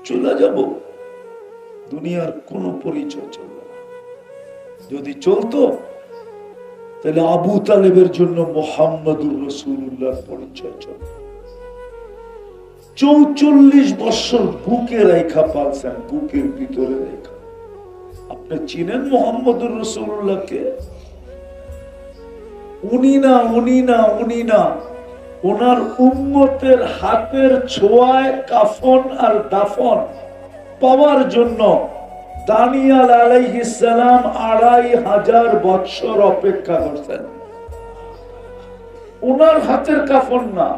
চলে যাব, দুনিয়ার কোনো পরিচয় চলবে না। যদি চলতো তাহলে আবু তালেবের জন্য মুহাম্মদুর রাসূলুল্লাহর পরিচয় চলবে। 44 বছর বুকে রেখা পালছেন, বুকের ভিতরে রেখা। আপনি চিনেন মুহাম্মদুর রাসূলুল্লাহকে? উনি না, ওনার উম্মতের হাতের ছোঁয়ায় কাফন আর দাফন পাওয়ার জন্য দানিয়াল আলাইহিস সালাম 2500 বছর অপেক্ষা করছেন। ওনার হাতের কাফন না,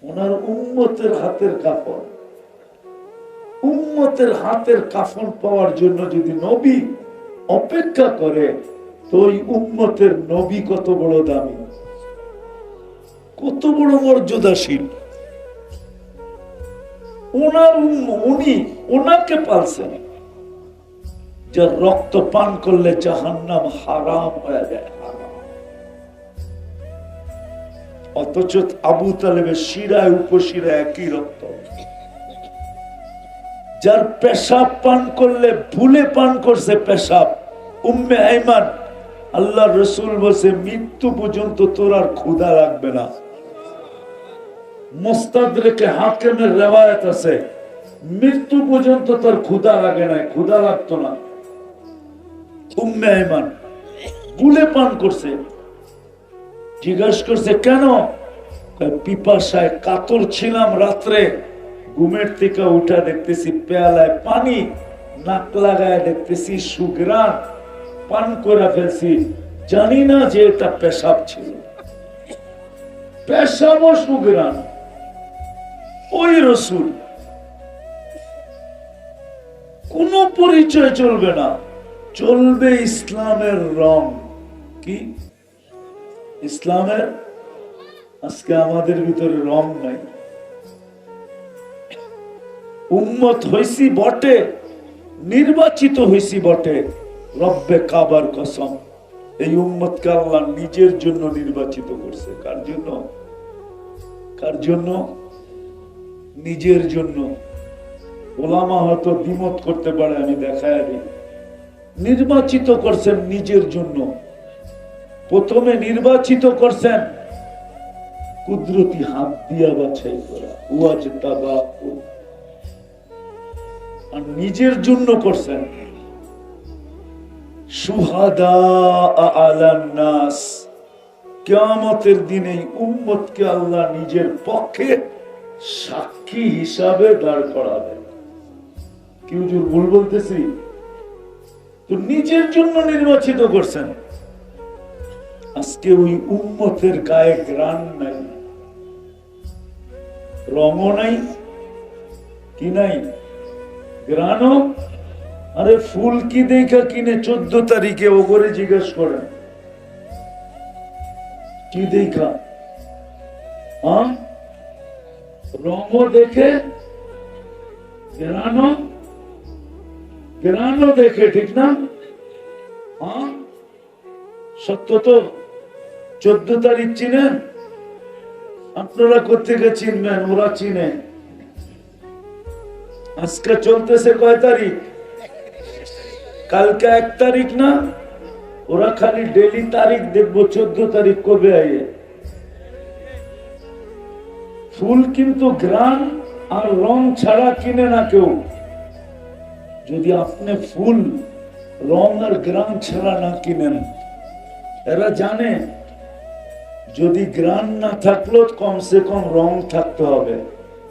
ওনার উম্মতের হাতের কাফন। উম্মতের হাতের কাফন পাওয়ার জন্য যদি নবী অপেক্ষা করে, তো ওই উম্মতের নবী কত বড় দামি, কত বড় মর্যাদাশীল। উনি ওনাকে পালছেন, যার রক্ত পান করলে জাহান্নাম হারাম হয়ে যায়, হারাম। অথচ আবু তালেবের শিরায় উপশিরায় একই রক্ত। যার পেশাব পান করলে ভুলে পান করছে পেশাব, উম্মে আইমান, আল্লাহ রসুল বলছে মৃত্যু পর্যন্ত তোর আর ক্ষুধা লাগবে না। মুস্তাদরেকে হাকিমের রিওয়ায়াত আছে, মৃত্যু পর্যন্ত তোর ক্ষুধা লাগে না, ক্ষুধা লাগতো না। উম্মে আইমান ভুলে পান করছে। জিজ্ঞাসা করছে কেন? পিপাসায় কাতর ছিলাম, রাত্রে ঘুমের থেকে উঠা দেখতেছি পেয়ালায় পানি, নাক লাগায় দেখতেছি সুগ্রাণ, পান করে ফেলছি, জানি না যে এটা পেশাব ছিল। পেশাব ও সুগ্রাণ। ওই রসুল, কোন পরিচয় চলবে না, চলবে ইসলামের রং। কি ইসলামের? আজকে আমাদের ভিতরে রং নাই। উম্মত হইছি বটে, নির্বাচিত হইছি বটে, রব্বে কাবার কসম, এই উম্মতকে আল্লাহ নিজের জন্য নির্বাচিত করছে। কার জন্য? কার জন্য? নিজের জন্য। ওলামা হয়তো দ্বিমত করতে পারে, আমি দেখায় দিই। নির্বাচিত করছেন নিজের জন্য। প্রথমে নির্বাচিত করছেন কুদরতি হাত দিয়া বাছাই করা, আর নিজের জন্য করছেন শুহাদা আলান নাস। কিয়ামতের দিনে উম্মতকে আল্লাহ নিজের পক্ষে সাক্ষী হিসাবে দাঁড় করাবেন। কি হুজুর ভুল বলতেছি? তো নিজের জন্য নির্বাচিত করছেন। আজকে ওই উম্মতের গায়ে গ্রাণ নাই, রঙও নাই, কি নাই? গ্রাণও। আরে ফুল কি দেখা কিনে 14 তারিখে ওগরে জিজ্ঞেস করেন, কি দেখা? রঙও দেখে, গ্রাণও দেখে, ঠিক না? সত্য তো। 14 তারিখ চিনেন? আপনারা কোথেকে চিনবেন? ওরা চিনে। আজকে চলতেছে কয় তারিখ? কালকে 1 তারিখ না? ওরা খালি ডেলি তারিখ দেখবো, 14 তারিখ কবে আইয়ে। ফুল কিন্তু গ্রান আর রং ছাড়া কিনে না কেউ। যদি আপনি ফুল রং আর গ্রান ছাড়া না কিনেন, এরা জানে যদি গ্রান না থাকলো কমসে কম রং থাকতে হবে,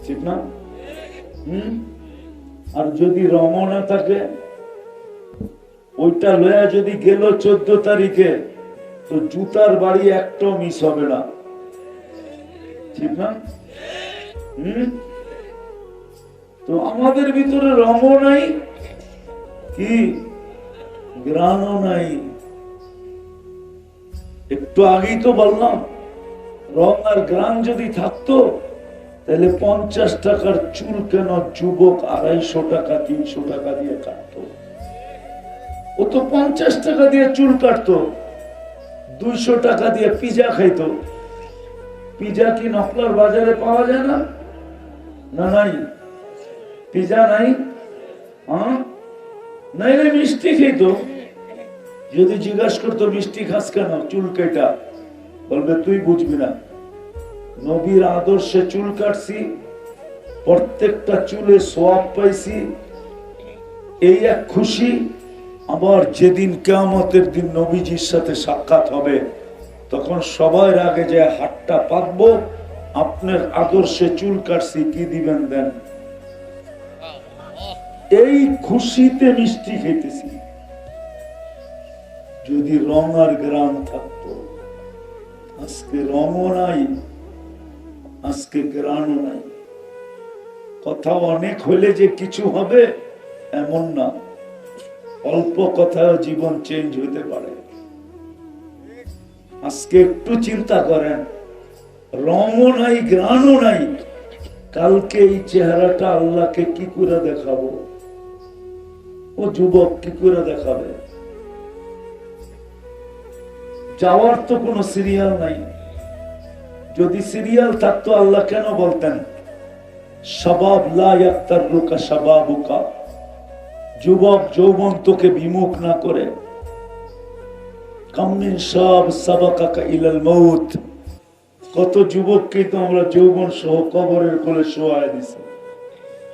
ঠিক না? আর যদি রঙও না থাকে, ওইটা লয়া যদি গেল 14 তারিখে, তো জুতার বাড়ি একটাও মিস হবে না, ঠিক না? তো আমাদের ভিতরে রঙও নাই, কি গ্রাণও নাই। একটু আগেই তো বললাম, রং আর গ্রাণ যদি থাকতো তাহলে 50 টাকার চুল কেন যুবক 250 টাকা 300 টাকা দিয়ে কাটতো? ও তো 50 টাকা দিয়ে চুল কাটতো, 200 টাকা দিয়ে পিজা খাইতো। পিজা কি নকলার বাজারে পাওয়া যায় না? না নাই। পিজা নাই, হ্যাঁ নাইলে মিষ্টি খেত। যদি জিজ্ঞাসা করতো মিষ্টি খাস কেন, চুল কেটা, বলবে তুই বুঝবি না, নবীর আদর্শে চুল কাটছি, প্রত্যেকটা চুলে সোয়াব পাইছি, এই এক খুশি। আবার যেদিন কিয়ামতের দিন নবীজির সাথে সাক্ষাৎ হবে, তখন সবার আগে যে হাতটা পাতবো, আপনার আদর্শে চুল কাটছি, কি দিবেন দেন। এই খুশিতে মিষ্টি খেতেছি। যদি রং আর গ্রাম থাকতো, আজকে রঙও নাই, আজকে গ্রামও নাই। কথা অনেক হলে যে কিছু হবে এমন না, অল্প কথায় জীবন চেঞ্জ হতে পারে। আজকে একটু চিন্তা করেন, রঙও নাই গ্রামও নাই, কালকে এই চেহারাটা আল্লাহকে কি করে দেখাবো? ও যুবক কি করে দেখাবে? যাওয়ার তো কোনো সিরিয়াল নাই। যদি সিরিয়াল থাকতো আল্লাহ কেন বলতেন শাবাব লা ইয়াক্তারুকা শাবাবুকা, যুবক যৌবন তোকে বিমুখ না করে। কাম মিন শাব সাবাকাকা ইলাল মউত, কত যুবককে তো আমরা যৌবন সহ কবরের কোলে শোয়ায় দিছি।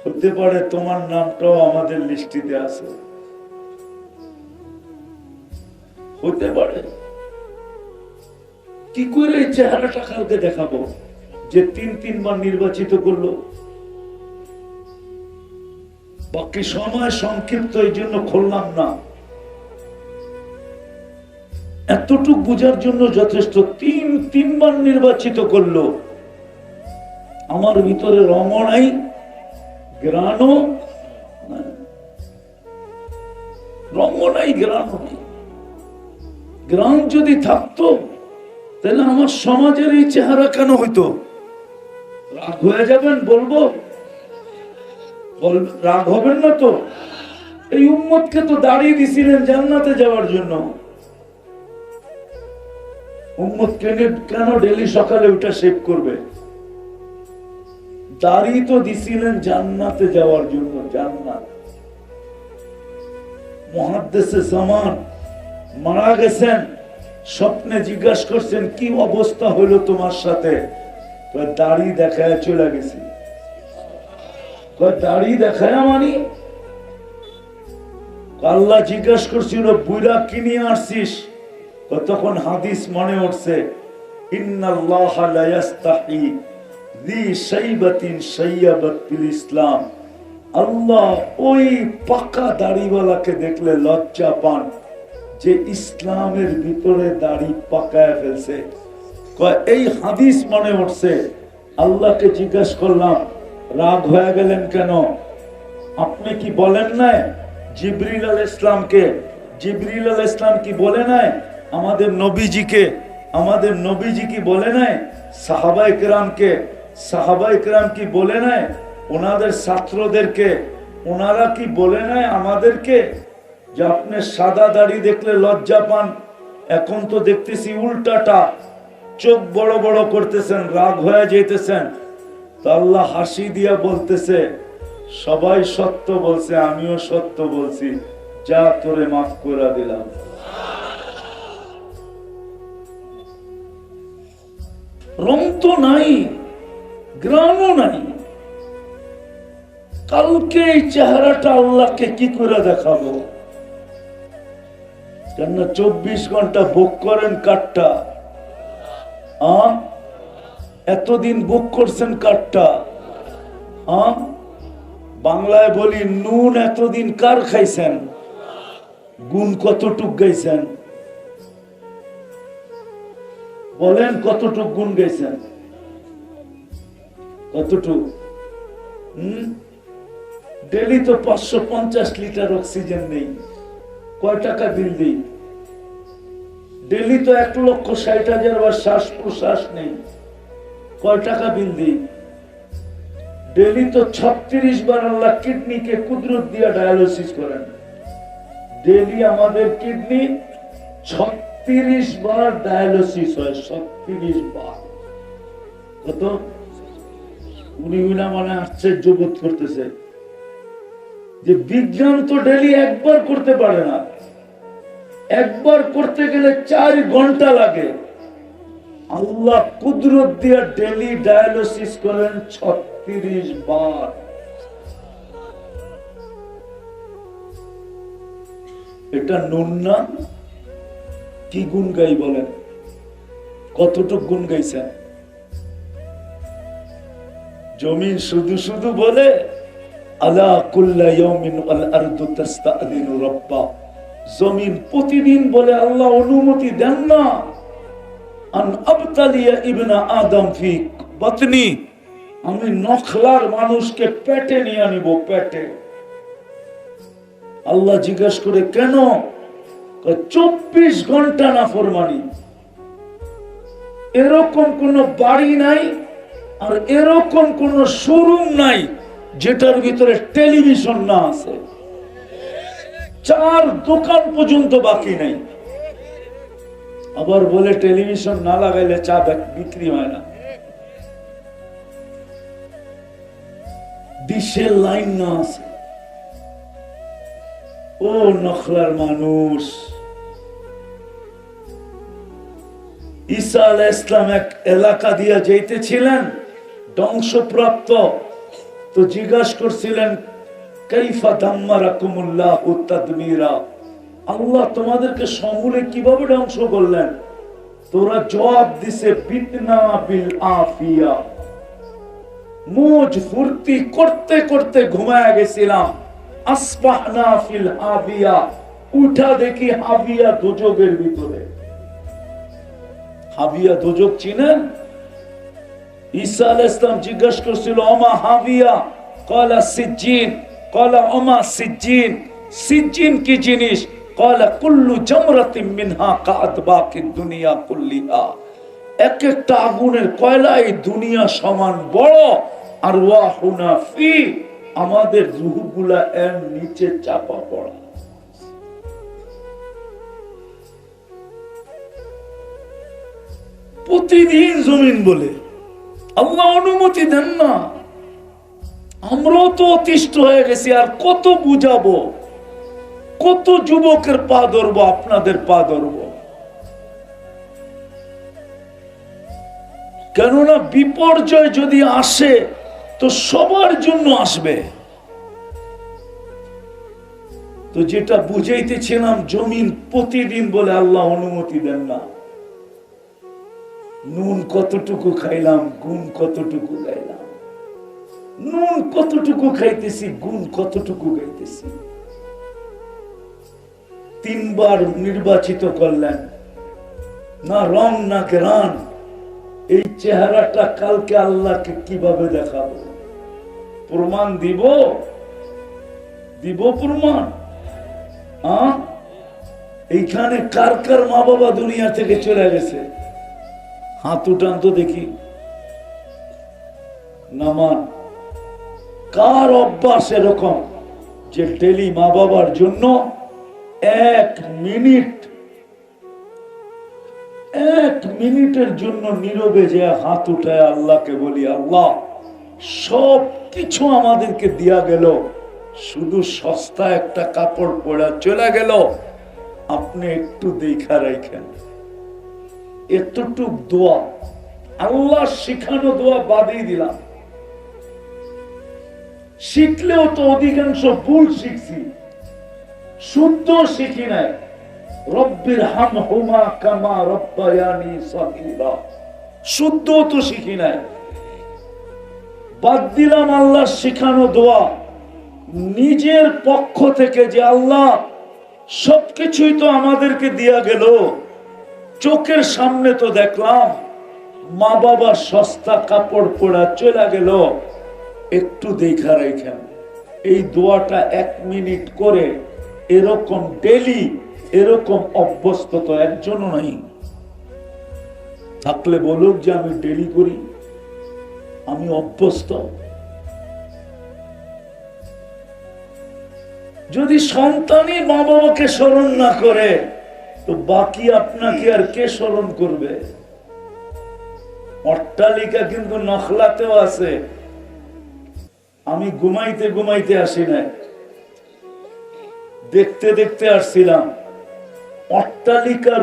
হতে পারে তোমার নামটাও আমাদের লিস্টিতে আছে, হতে পারে। কি করে এই চেহারাটা কালকে দেখাবো যে তিনবার নির্বাচিত করলো? বাকি সময় সংক্ষিপ্ত, এই জন্য খুললাম না। এতটুক বোঝার জন্য যথেষ্ট। তিনবার নির্বাচিত করলো, আমার ভিতরে রঙও নাই গ্রাণও নাই, রঙও নাই গ্রাণও নাই। গ্রাণ যদি থাকতো তাহলে আমার সমাজের এই চেহারা কেন হইতো? রাগ হয়ে যাবেন বলবো? রাগ হবেন না তো? এই উম্মতকে তো দাঁড়িয়ে দিছিলেন জান্নাতে যাওয়ার জন্য। উম্মত কেন ডেলি সকালে ওটা শেভ করবে? দাড়ি তো দিছিলেন জান্নাতে যাওয়ার জন্য। জান্নাত, মুহাদ্দিসে জামান মারা গেছেন, স্বপ্নে জিজ্ঞাসা করছেন কি অবস্থা হলো তোমার সাথে? দাড়ি দেখায় চলে গেছি। দাড়ি দেখায় মানি? আল্লাহ জিজ্ঞাসা করছিল বুইরা কি নিয়ে আসছিস? তখন হাদিস মনে উঠছে, ইন্নাল্লাহা লা ইস্তাহি লি শাইবাতিন শাইয়াবাত বিল ইসলাম। আল্লাহ ওই পাকা দাড়িওয়ালাকে দেখলে লজ্জা পান যে ইসলামের ভিতরে দাড়ি পাকায় ফেলছে। এই হাদিস মনে উঠছে। আল্লাহকে জিজ্ঞাসা করলাম রাগ হয়ে গেলেন কেন? আপনি কি বলেন নাই জিবরিল আলাইহিস সালামকে? জিবরিল আলাইহিস সালাম কি বলে নাই আমাদের নবীজিকে? আমাদের নবীজি কি বলে নাই সাহাবায়ে কেরামকে? সাহাবায়ে কেরাম কি বলে নাই ওনাদের ছাত্রদেরকে? ওনারা কি বলে নাই আমাদেরকে যে আপনি সাদা দাড়ি দেখলে লজ্জা পান? এখন তো দেখতেছি উল্টাটা, চোখ বড় বড় করতেছেন, রাগ হয়ে যেতেছেন। তো আল্লাহ হাসি দিয়া বলতেছে সবাই সত্য বলছে, আমিও সত্য বলছি, যা তোরে মাফ করে দিলাম। রং তো নাই, গ্রামও নাই, কালকে এই চেহারাটা আল্লাহকে কি করে দেখাবো? কেন 24 ঘন্টা ভোগ করেন কাঠটা? এতদিন ভোগ করছেন কাঠটা? বাংলায় বলি নুন এতদিন কার খাইছেন? গুণ কতটুক গাইছেন? বলেন কতটুক গুণ গাইছেন? কতটুক? ডেলি তো 550 লিটার অক্সিজেন নেই, কয় টাকা বিল দিই? ডেলি তো 1,60,000 বার শ্বাস প্রশ্বাস নেই, কয় টাকা বিল দিই? ডেলি তো 36 বার আল্লাহ কিডনিকে কুদরত দিয়া ডায়ালিসিস করেন। ডেলি আমাদের কিডনি 36 বার ডায়ালিসিস হয়, 36 বার। কত? উনি মানে আশ্চর্য বোধ করতেছে যে বিজ্ঞান তো ডেলি একবার করতে পারে না, একবার করতে গেলে 4 ঘন্টা লাগে। আল্লাহ কুদরত দিয়ে ডেলি ডায়ালিসিস করেন 36 বার। এটা নুন না? কি গুণ গাই বলেন? কতটুক গুণ গাইছেন? জমিন শুধু শুধু বলে আলা কুল্লা ইয়াউমিন আল আরদু তাস্তাযিনু রাব্বা। জমিন প্রতিদিন বলে আল্লাহ অনুমতি দেন না আন আবতালিয়া ইবনা আদম ফি বাতনি, আমি নখলার মানুষকে পেটে নিয়ে নিব, পেটে। আল্লাহ জিজ্ঞাসা করে কেন? 24 ঘন্টা নাফরমানি। এরকম কোন বাড়ি নাই আর এরকম কোন শোরুম নাই যেটার ভিতরে টেলিভিশন না আছে। 4 দোকান পর্যন্ত বাকি নাই। আবার বলে টেলিভিশন না লাগাইলে চা বিক্রি হয় না। ডিশের লাইন না আছে। ও নখলার মানুষ, ঈসা আলাইহিস সালাম এক এলাকা দিয়ে যাইতেছিলেন ধ্বংসপ্রাপ্ত, তো জিজ্ঞাসা করছিলেন কাইফা দাম্মারাকুমুল্লাহু তাদমীরা, আল্লাহ তোমাদেরকে সমূলে কিভাবে ধ্বংস করলেন? তোরা জবাব দিছে বিতনা বিল আফিয়া, মোজ ফুর্তি করতে করতে ঘুমায় গেছিলাম। আসবাহনা ফিল হাবিয়া, উঠা দেখি হাবিয়া দোজখের ভিতরে। হাবিয়া দোজখ চিনেন? ঈসা আলাইহিস সালাম জিজ্ঞাসা করছিল ওমা হাবিয়া, ক্বালা সিজ্জিন, ক্বালা ওমা সিজ্জিন, সিজ্জিন কি জিনিস? ক্বালা কুল্লু জামরাতিন মিনহা কাআতবাকিদ দুনিয়া কুল্লিহা, এক একটা আগুনের কয়লা এই দুনিয়া সমান বড়। আর ওয়াহুনা ফি, আমাদের রূহগুলা এর নিচে চাপা পড়া। প্রতিদিন জমিন বলে আল্লাহ অনুমতি দেন না। আমরাও তো অতিষ্ঠ হয়ে গেছি, আর কত বুঝাবো? কত যুবকের পা ধরবো? আপনাদের পা ধরবো? কেননা বিপর্যয় যদি আসে তো সবার জন্য আসবে। তো যেটা বুঝাইতেছিলাম, জমিন প্রতিদিন বলে আল্লাহ অনুমতি দেন না। নুন কতটুকু খাইলাম, গুণ কতটুকু গাইলাম। নুন কতটুকু খাইতেছি, গুণ কতটুকু গাইতেছি। 3 বার নির্বাচিত করলেন, না রং না গ্রান। এই চেহারাটা কালকে আল্লাহকে কিভাবে দেখাবো? প্রমাণ দিব? দিব প্রমাণ? এইখানে কার কার মা বাবা দুনিয়া থেকে চলে গেছে? হাত উঠান তো দেখি। নামান কার অভ্যাস এরকম যে ডেলি মা বাবার জন্য 1 মিনিটের জন্য নীরবে যে হাত উঠায় আল্লাহকে বলি, আল্লাহ সব কিছু আমাদেরকে দিয়া গেল, শুধু সস্তা একটা কাপড় পরা চলে গেল, আপনি একটু দেখা রাখেন। এতটুক দোয়া, আল্লাহ শিখানো দোয়া বাদই দিলাম। শিখলেও তো অধিকাংশ ভুল শিখছি, শুদ্ধ শিখি নাই। রব্বির হামহুমা কামা রব্বায়ানি সগীরা, শুদ্ধ তো শিখি নাই। বাদ দিলাম আল্লাহ শিখানো দোয়া। নিজের পক্ষ থেকে যে আল্লাহ সবকিছুই তো আমাদেরকে দিয়া গেল, চোখের সামনে তো দেখলাম মা বাবা সস্তা কাপড় পরা চলে গেল, একটু দেখা রাখেন। এই দোয়াটা 1 মিনিট করে এরকম ডেলি, এরকম অভ্যস্ত তো একজনও নাই। থাকলে বলুক যে আমি ডেলি করি, আমি অভ্যস্ত। যদি সন্তানই মা বাবাকে স্মরণ না করে তো বাকি আপনাকে আর কে স্মরণ করবে? অট্টালিকা কিন্তু নখলাতেও আছে। আমি ঘুমাইতে ঘুমাইতে আসি নাই, দেখতে দেখতে আসছিলাম, অট্টালিকা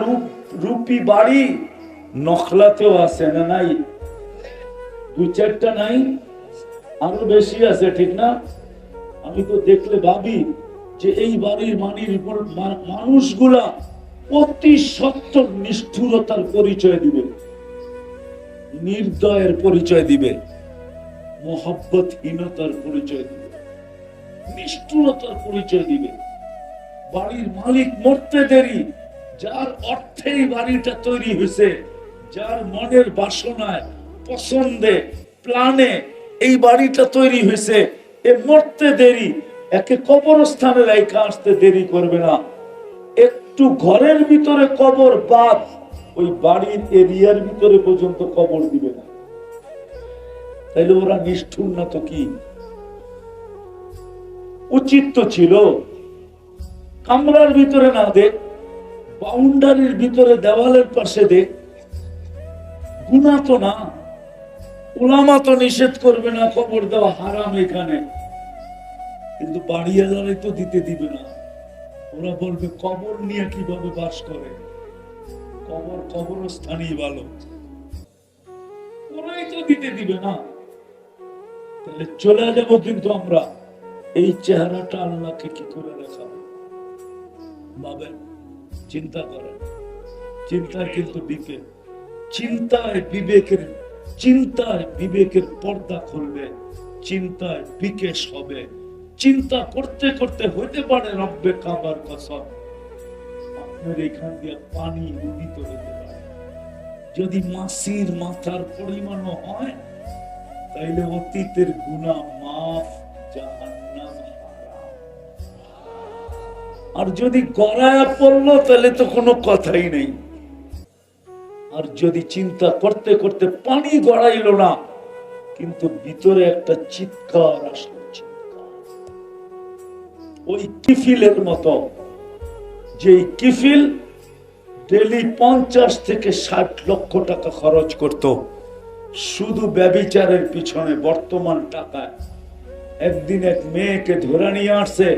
রূপী বাড়ি নখলাতেও আছে না নাই? 2-4টা নাই, আরো বেশি আছে, ঠিক না? আমি তো দেখলে ভাবি যে এই বাড়ির মানুষগুলা অতি সত্তর নিষ্ঠুরতার পরিচয় দিবে, নির্দয়ের পরিচয় দিবে, মহব্বতহীনতার পরিচয় দিবে, নিষ্ঠুরতার পরিচয় দিবে। বাড়ির মালিক মরতে দেরি, যার অর্থেই বাড়িটা তৈরি হয়েছে, যার মনের বাসনায়, পছন্দে, প্ল্যানে এই বাড়িটা তৈরি হয়েছে, এ মরতে দেরি, একে কবরস্থানে রেখে আসতে দেরি করবে না। একটু ঘরের ভিতরে কবর বাদ, ওই বাড়ির এরিয়ার ভিতরে পর্যন্ত কবর দিবে না। তাইলে ওরা নিষ্ঠুর না তো কি? উচিত তো ছিল কামরার ভিতরে না দেখ, বাউন্ডারির ভিতরে দেওয়ালের পাশে দেখ। গুনাহ তো না, উলামা তো নিষেধ করবে না কবর দেওয়া হারাম এখানে, কিন্তু বাড়িওয়ালারাই তো দিতে দিবে না। ওরা বলবে কবর নিয়ে কিভাবে বাস করে, কবরস্থানই ভালো, ওরাই তো দিতে দিবে না। তাহলে চলে যাবো, কিন্তু আমরা এই চেহারাটা আল্লাহকে কি করে দেখাবো? ভাবেন, চিন্তা করেন। চিন্তায় কিন্তু চিন্তায় বিবেকের পর্দা খুলবে, চিন্তায় বিকেশ হবে। চিন্তা করতে করতে হইতে পারে রব্বে কাবার কসম আপনার এখান দিয়ে পানি উদিত হতে পারে। যদি মাসির মাথার পরিমাণ হয়, তাইলে অতীতের গুনাহ মাফ, জাহান্নাম হারাম। আর যদি গড়ায়া পড়লো, তাহলে তো কোনো কথাই নেই। আর যদি চিন্তা করতে করতে পানি গড়াইল না, কিন্তু ভিতরে একটা চিৎকার আসলো, ওই কিফিলের মতো, যে কিফিল ডেলি 50 থেকে 60 লক্ষ টাকা খরচ করত শুধু ব্যভিচারের পিছনে বর্তমান টাকায়। একদিন এক মেয়েকে ধরে নিয়ে আসছে,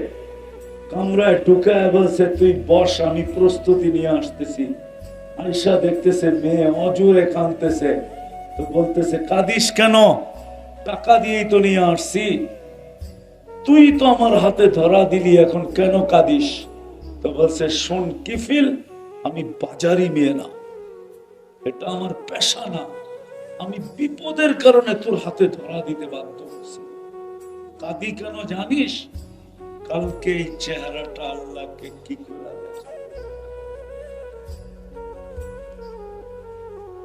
কামরায় ঢুকায় বলছে তুই বস, আমি প্রস্তুতি নিয়ে আসতেছি। আয়সা দেখতেছে মেয়ে অজুরে কাঁদতেছে, তো বলতেছে কাঁদিস কেন? টাকা দিয়েই তো নিয়ে আসছি, তুই তো আমার হাতে ধরা দিলি, এখন কেন কাঁদিস? তো বলছে শোন কিফিল, আমি বাজারি মেয়ে না, এটা আমার পেশা না, আমি বিপদের কারণে তোর হাতে ধরা দিতে বাধ্য হচ্ছি। কাঁদি কেন জানিস? কালকে এই চেহারাটা আল্লাহকে কি করে দেখাবো?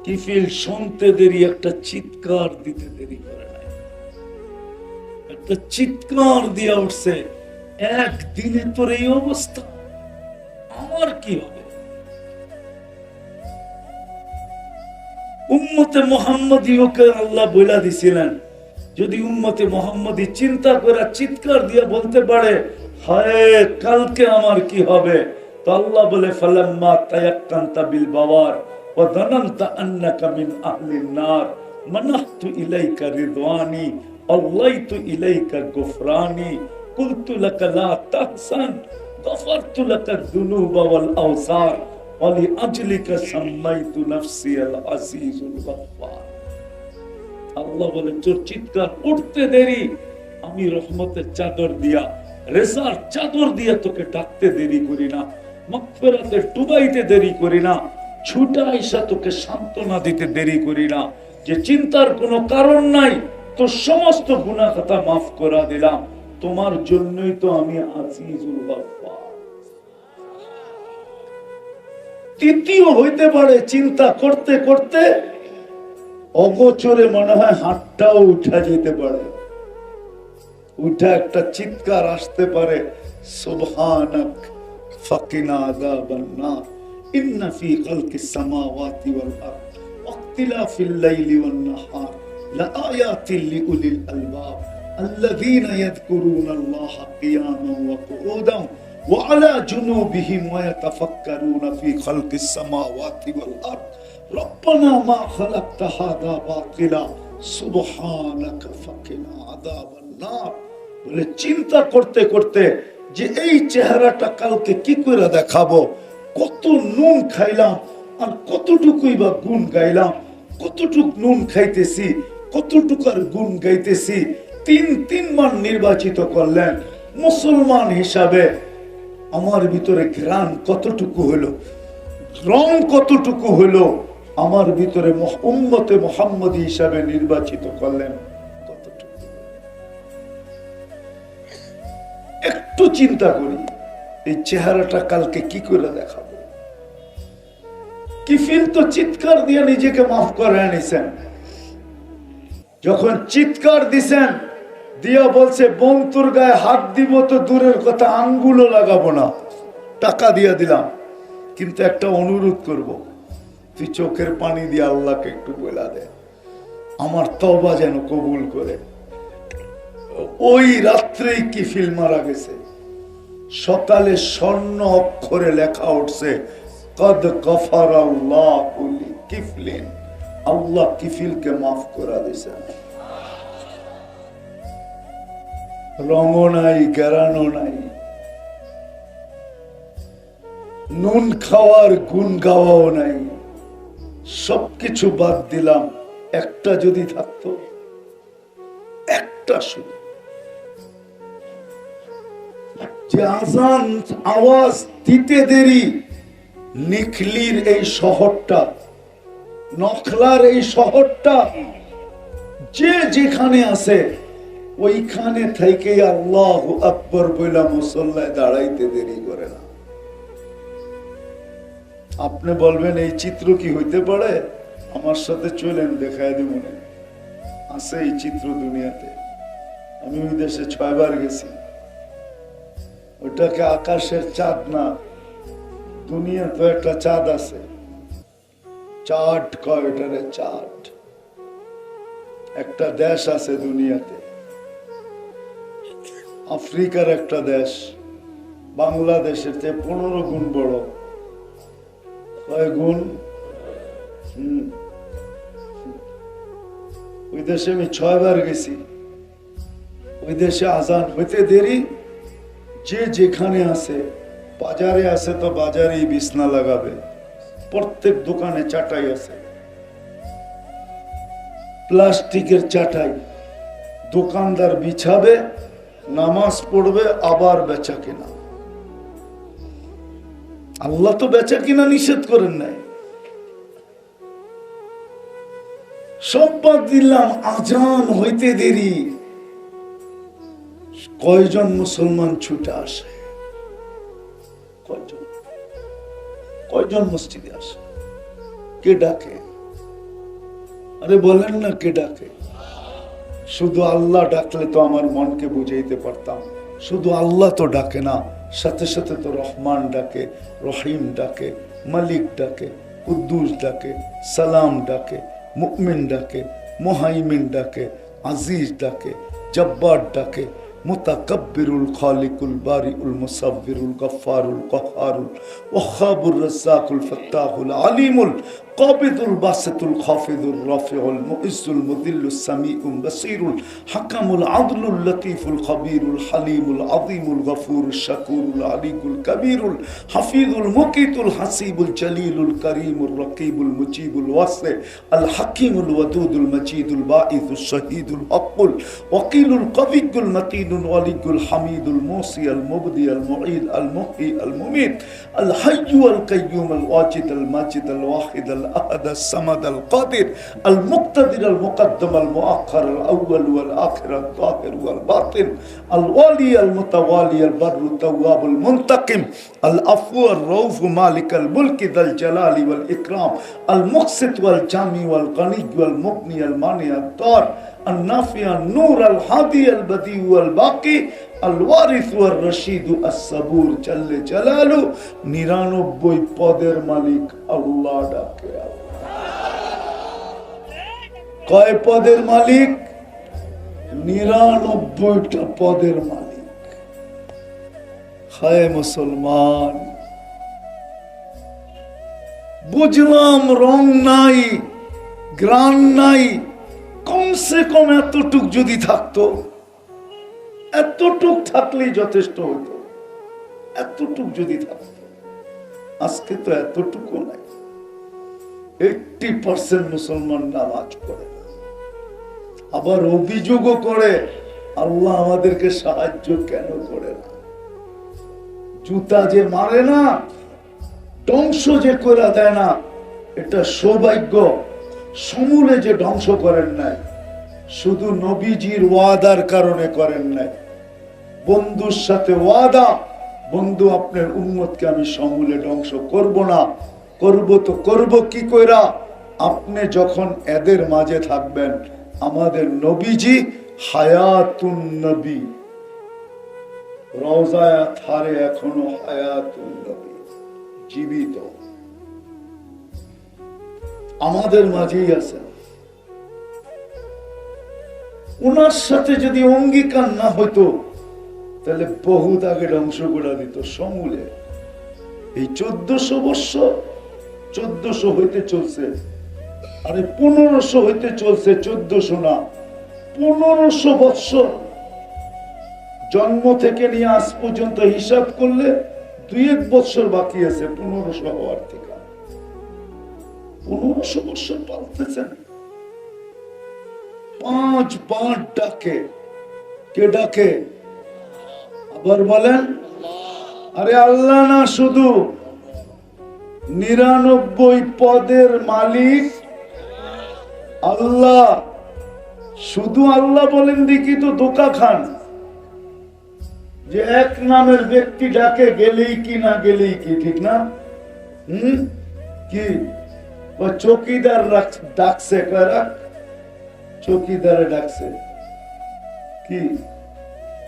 কিফিল শুনতে দেরি, একটা চিৎকার দিতে দেরি করে নাই, একটা চিৎকার দিয়া উঠছে, একদিনে তোর এই অবস্থা, আমার কি হবে? উম্মতে মুহাম্মদীকে আল্লাহ বইলা দিছিলেন, যদি উম্মতে মুহাম্মদী চিন্তা করে চিৎকার দিয়া বলতে পারে হায় কালকে আমার কি হবে, তো আল্লাহ বলে ফালাম্মা তায়াক্কানতা বিল বাওয়ার ওয়া যানানতা আন্নাকা মিন আহলিন নার মানাহতু ইলাইকা রিদওয়ানি আল্লাইতু ইলাইকা গুফরানি কুলতু লাকা লা তাহসান গফারতু লাকা যুনুবা ওয়াল আওসার ওয়া লিআজলিকা সাম্মাইতু নাফসি আল আজিজুল গফফার। আল্লাহ বলে তোর চিৎকার উঠতে দেরি, আমি রহমতের চাদর দিয়া, রেসার চাদর দিয়া তোকে ডাকতে দেরি করি না, মাগফিরাতে ডুবাইতে দেরি করি না, ছুটা আইসা তোকে সান্ত্বনা দিতে দেরি করি না। যে চিন্তার কোনো কারণ নাই, তোর সমস্ত গুনাহ খাতা মাফ করে দিলাম, তোমার জন্যই তো আমি আজিজুল গফফার। তৃতীয় হইতে পারে চিন্তা করতে করতে অগোচরে মনে হয় হাতটাও উঠা যেতে পারে, উঠা একটা চিৎকার আসতে পারে, সুবহানাক ফাকিনা আযাবান নার ইন্না ফি খালকিস সামাওয়াতি ওয়াল আরদ ওয়াখতিলাফিল লাইলি ওয়ান নাহার লাআয়াতিল লিউলিল আলবাব আল্লাযীনা ইয়াযকুরুনাল্লাহা কিয়ামান ওয়া qu'udan ওয়া আলা জুনুবিহিম ওয়া ইয়াতাফাক্কারুনা ফি খালকিস সামাওয়াতি ওয়াল আরদ রব্বানা মা খালাকতা হাযা বাতিলা সুবহানাকা ফাকিনা আযাবান নার। বলে চিন্তা করতে করতে যে এই চেহারাটা কালকে কি করে দেখাবো, কত নুন খাইলাম আর কতটুকুই বা গুণ গাইলাম, কতটুক নুন খাইতেছি, কতটুকার গুণ গাইতেছি। তিনবার নির্বাচিত করলেন মুসলমান হিসাবে। আমার ভিতরে ঘ্রাণ কতটুকু হলো, রং কতটুকু হলো, আমার ভিতরে উম্মতে মুহাম্মদী হিসাবে নির্বাচিত করলেন কতটুকু। একটু চিন্তা করি, এই চেহারাটা কালকে কি করে দেখাবো। কিফিল তো চিৎকার দিয়ে নিজেকে মাফ করে নিছেন। যখন চিৎকার দিছেন, দিয়া বলছে বন্ধুর গায়ে হাত দিব তো দূরের কথা, আঙ্গুলও লাগাবো না, টাকা দিয়া দিলাম, কিন্তু একটা অনুরোধ করব, তুই চোখের পানি দিয়ে আল্লাহকে একটু বলা দে আমার তওবা যেন কবুল করে। ওই রাত্রেই কিফিল মারা গেছে। সকালে স্বর্ণ অক্ষরে লেখা উঠছে, কদ গফারাল্লাহু লিকিফলিন, আল্লাহ কিফিলকে মাফ করে দিয়েছেন। রঙও নাই, গেরানো নাই, নুন খাওয়ার গুণ গাওয়াও নাই, সবকিছু বাদ দিলাম। একটা যদি থাকতো, একটা শুধু, যে আজান আওয়াজ দিতে দেরি নিখলির এই শহরটা, নখলার এই শহরটা, যে যেখানে আছে ওইখানে থেকে আল্লাহু আকবার বইলা মুসল্লায় দাঁড়াইতে দেরি করে না। আপনি বলবেন এই চিত্র কি হইতে পারে? আমার সাথে চলেন, দেখায় দিব, মনে আছে এই চিত্র দুনিয়াতে। আমি ওই দেশে 6 বার গেছি। ওটাকে আকাশের চাঁদ না, দুনিয়া তো একটা চাঁদ আছে, চাঁদ কয় ওটারে, চাঁদ। একটা দেশ আছে দুনিয়াতে, আফ্রিকার একটা দেশ, বাংলাদেশের চেয়ে 15 গুণ বড়। কয় গুণ? ওই দেশে আমি 6 বার গেছি। ওই দেশে আজান হইতে দেরি, যে যেখানে আছে, বাজারে আছে তো বাজারেই বিছনা লাগাবে, প্রত্যেক দোকানে চাটাই আছে, প্লাস্টিকের চাটাই, দোকানদার বিছাবে, নামাজ পড়বে, আবার বেচা কিনা। আল্লাহ তো বেচা কিনা নিষেধ করেন নাই। সব বাদ দিলাম, আজান হইতে দেরি, কয়জন মুসলমান ছুটে আসে? কয়জন মসজিদে আসে? কে ডাকে? আরে বলেন না, কে ডাকে? শুধু আল্লাহ ডাকলে তো আমার মনকে বুঝাইতে পারতাম। শুধু আল্লাহ তো ডাকে না, সাথে সাথে তো রহমান ডাকে, রহিম ডাকে, মালিক ডাকে, কুদ্দুস ডাকে, সালাম ডাকে, মুমিন ডাকে, মুহাইমিন ডাকে, আজিজ ডাকে, জব্বার ডাকে, মুতাকাব্বিরুল খালিকুল বারিউল মুসাব্বিরুল গফফারুল কহ্হারুল ওয়াহাবুর রাজ্জাকুল ফাত্তাহুল আলিমুল কাবিদুল বাসিতুল খাফিদুর রাফিউল মুইজ্জুল মুদিল্লুস সামিউল বাসীরুল হাকামুল আদলুল লতীফুল খবীরুল হালিমুল আযীমুল গফুরুশ শাকুরুল আলিকুল কবীরুল হাফিজুল মুকিতুল হাসিবুল জলিলুল করিমুর রকিবুল মুজিবুল ওয়াসি আল হাকিমুল ওয়াদুদুল মজিদুল বাঈসুশ শহীদুল হকুল ওয়াকিলুল কবিয়ুল মতিনুল ওয়ালিকুল হামিদুল মুসি আল মুবদি আল মুঈদ আল মুহয়ি আল মুমীত আল হাইয়্যু আল কাইয়্যুম আল ওয়াজিদ আল মাজিদ আল ওয়াহিদ আল أحد الصمد القادر المقتدر المقدم المؤخر الأول والآخر الظاهر والباطن الوالي المتوالي البر التواب المنتقم العفو الرؤوف مالك الملك ذا الجلال والإكرام المقسط والجامع والغني والمغني المانع الضار النافع النور الهادي البديع والباقي الوارث والرشيد الصبور جل جلاله 99 পদের মালিক আল্লাহ ডাকে। কয় পদের মালিক? 99টা পদের মালিক। হায় মুসলমান, বুঝলাম রং নাই, গ্রান নাই, কমসে কম এতটুক যদি থাকতো, এতটুক থাকলেই যথেষ্ট হতো। এতটুক যদি থাকতো, আজকে তো এতটুকু নাই। 80% মুসলমান নামাজ পড়ে না, আবার অভিযোগও করে আল্লাহ আমাদেরকে সাহায্য কেন করে না। জুতা যে মারে না, ধ্বংস যে করে দেয় না, এটা সৌভাগ্য। সমূলে যে ধ্বংস করেন নাই, শুধু নবীজির ওয়াদার কারণে করেন নাই। বন্ধুর সাথে ওয়াদা, বন্ধু আপনার উম্মতকে আমি সমূলে ধ্বংস করব না। করব তো করব কি কইরা? আপনি যখন এদের মাঝে থাকবেন। আমাদের নবীজি হায়াতুন নবী, রওজায়ে থারে এখনো হায়াতুন নবী, জীবিত আমাদের মাঝেই আছেন। ওনার সাথে যদি অঙ্গীকার না হইতো, তাহলে বহুত আগে ধ্বংস করে দিত সমূলে। এই 1400 বৎসর, 1400 হইতে চলছে, আরে 1500 হইতে চলছে, 1400 না, 1500 বৎসর। জন্ম থেকে নিয়ে আজ পর্যন্ত হিসাব করলে 2-1 বৎসর বাকি আছে 1500 হওয়ার থেকে। 1500 বৎসর পালতেছেন। 5 বার ডাকে, কে ডাকে? আবার বলেন, আরে আল্লাহ না, শুধু 99 পদের মালিক আল্লাহ। শুধু আল্লাহ বলেন দেখি তো ধোঁকা খান, যে এক নামের ব্যক্তি ডাকে গেলেই কি না গেলেই কি, ঠিক না? কি চৌকিদার ডাকছে, কারা? চৌকিদারে ডাকছে কি?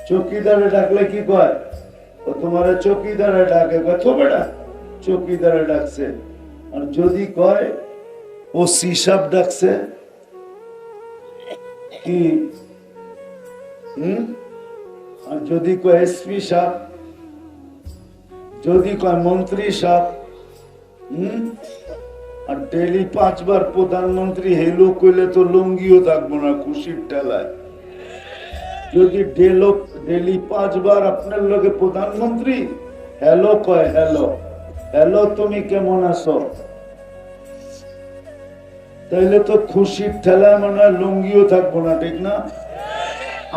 চৌকিদারে ডাকলে কি কয়? ও তোমার চৌকিদারে ডাকে, বেটা চৌকিদারে ডাকছে। আর যদি কয় ও সিসাব ডাকছে কি? আর যদি কয় এসপি সাহেব, যদি কয় মন্ত্রী সাহেব, আর ডেলি 5 বার প্রধানমন্ত্রী হেলো কইলে তো লুঙ্গিও থাকবো না খুশির ঠেলায়। যদি ডেলি 5 বার আপনার লগে প্রধানমন্ত্রী হ্যালো কয়, হ্যালো হ্যালো তুমি কেমন আছো, তাইলে তো খুশির ঠেলায় মনে হয় লুঙ্গিও থাকবো না, ঠিক না?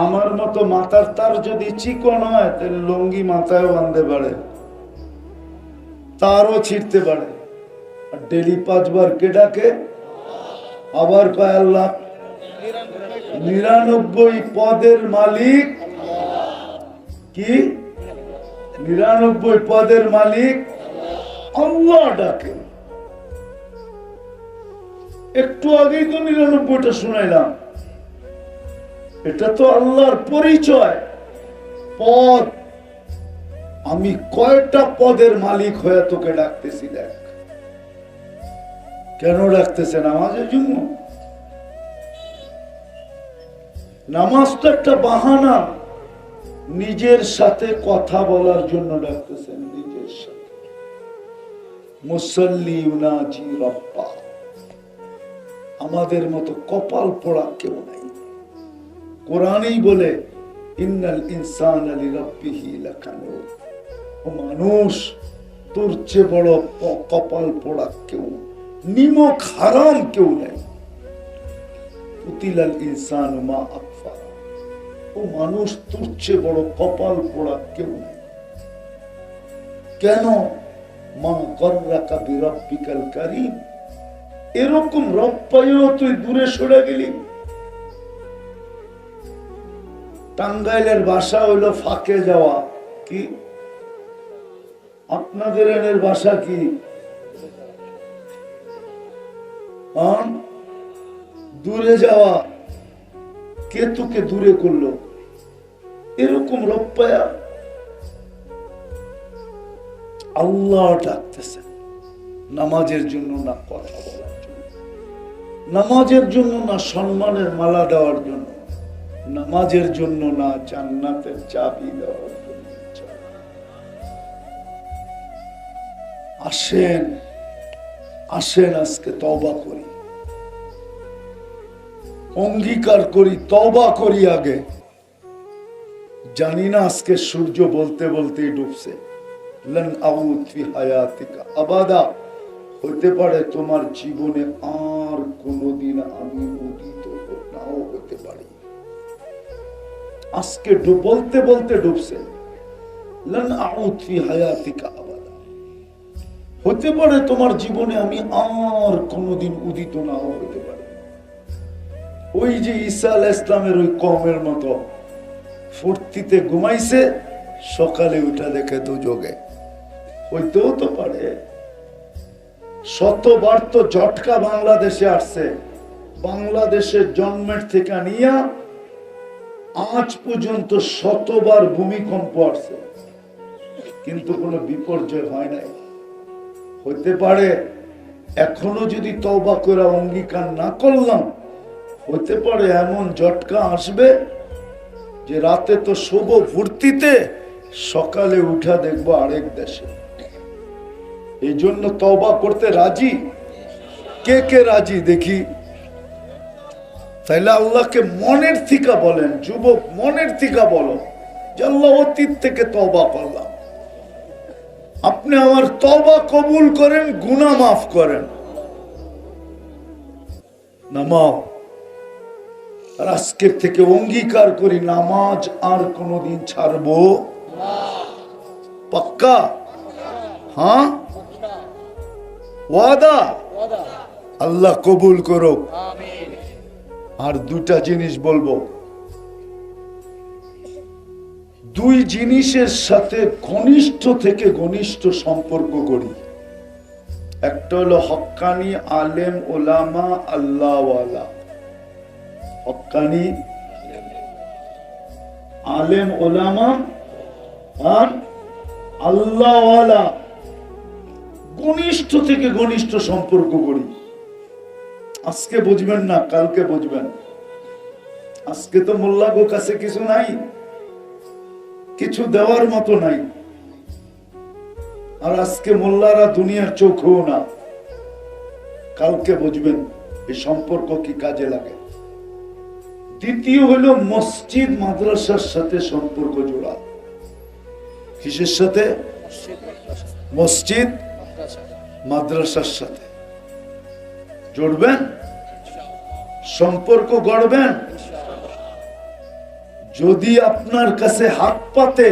আমার মতো মাথার তার যদি চিকন হয়, তাহলে লুঙ্গি মাথায় বাঁধতে পারে, তারও ছিঁড়তে পারে। আর ডেলি 5 বার কে ডাকে? আবার কয় আল্লাহ। 99 পদের মালিক কি? 99 পদের মালিক আল্লাহ ডাকে। একটু আগেই তো 99টা শুনাইলাম। এটা তো আল্লাহর পরিচয়, পদ। আমি কয়টা পদের মালিক হয়ে তোকে ডাকতেছি, দেখ। কেন ডাকতেছে? নামাজের জন্য। নামাজ তো একটা বাহানা, নিজের সাথে কথা বলার জন্য ডাকতেছেন, নিজের সাথে। মুসাল্লি ইউনাজি রব্বা। আমাদের মতো কপাল পোড়া কেউ নাই। কোরআনেই বলে ইন্নাল ইনসানা লিরাব্বিহি লাকানুদ। ও মানুষ, তোর চেয়ে বড় কপাল পোড়া কেউ, নিমক হারাম কেউ নাই। কুতিলাল ইনসানু মা আকফারা। ও মানুষ, তোর চেয়ে বড় কপাল পোড়া কেউ নাই। কেন? মা গররাকা বিরাব্বিকাল কারীম। এরকম রব পাইও তুই দূরে সরে গেলি। টাঙ্গাইলের ভাষা হইল ফাঁকে যাওয়া। কি? আপনাদের এনের ভাষা কি? দূরে যাওয়া। কে তোকে দূরে করলো? এরকম রব পায়া আল্লাহ ডাকতেছেন নামাজের জন্য, না কথা বলার জন্য, নামাজের জন্য না সম্মানের মালা দেওয়ার জন্য, নামাজের জন্য না জান্নাতের চাবি দেওয়ার জন্য। আসেন আসেন, আজকে তওবা করি, অঙ্গীকার করি, তওবা করি। আগে জানি না আজকে সূর্য বলতে বলতেই ডুবছে, লান আউদ ফি হায়াতিকা আবাদা, হতে পারে তোমার জীবনে আর কোনোদিন আমি উদিত নাও হতে পারি। আজকে বলতে বলতে ডুবছে, লান আউদ ফি হায়াতিকা আবাদা, হতে পারে তোমার জীবনে আমি আর কোনোদিন উদিত নাও হতে পারি। ওই যে ঈসা আলাইহিস সালামের ওই কওমের মতো ফুর্তিতে ঘুমাইছে, সকালে উঠা দেখে দুযোগে, হইতেও তো পারে। শতবার তো ঝটকা বাংলাদেশে আসছে, বাংলাদেশের জন্মের থেকে নিয়া আজ পর্যন্ত শতবার ভূমিকম্প আসছে, কিন্তু কোনো বিপর্যয় হয় নাই। হতে পারে এখনো যদি তওবা করে অঙ্গীকার না করলাম, হতে পারে এমন ঝটকা আসবে যে রাতে তো শুভ ফুর্তিতে, সকালে উঠা দেখবো আরেক দেশে। এই জন্য তওবা করতে রাজি? কে কে রাজি দেখি? তাইলে আল্লাহকে মনের থেকে বলেন, যুবক মনের থেকে বলো যে আল্লাহ অতীত থেকে তওবা করলাম, আপনি আমার তওবা কবুল করেন, গুনাহ মাফ করেন। নামাও, আর আজকের থেকে অঙ্গীকার করি নামাজ আর কোনোদিন ছাড়বো পাক্কা? হ্যাঁ, ওয়াদা? আল্লাহ কবুল করো। আর দুটা জিনিস বলবো, দুই জিনিসের সাথে ঘনিষ্ঠ থেকে ঘনিষ্ঠ সম্পর্ক করি। একটা হলো হক্কানি আলেম ওলামা আল্লাহওয়ালা, হক্কানি আলেম ওলামা আর আল্লাহওয়ালা, ঘনিষ্ঠ থেকে ঘনিষ্ঠ সম্পর্ক করি। আজকে বুঝবেন না, কালকে বুঝবেন। আজকে তো মোল্লাগো কাছে কিছু নাই, কিছু দেওয়ার মতো নাই। আর আজকে মোল্লারা দুনিয়ার চোখও না, কালকে বুঝবেন এই সম্পর্ক কি কাজে লাগে। দ্বিতীয় হলো মসজিদ মাদ্রাসার সাথে সম্পর্ক জোড়া। কিসের সাথে? মসজিদ মাদ্রাসার সাথে জুড়বেন, সম্পর্ক গড়বেন। যদি আপনার কাছে হাত পাতে,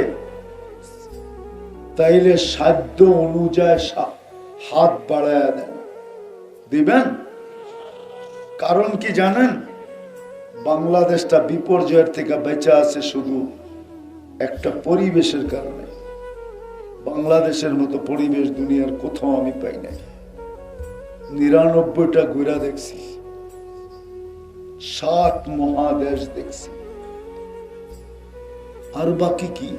তাইলে সাধ্য অনুযায়ী হাত বাড়ায় দেন, দিবেন। কারণ কি জানেন? বাংলাদেশটা বিপর্যয়ের থেকে বেঁচে আছে শুধু একটা পরিবেশের কারণে। বাংলাদেশের মতো পরিবেশ দুনিয়ার কোথাও আমি পাই নাই। ৯৯টা ঘুরা দেখছি, ৭ মহাদেশ দেখছি, আর বাকি কি?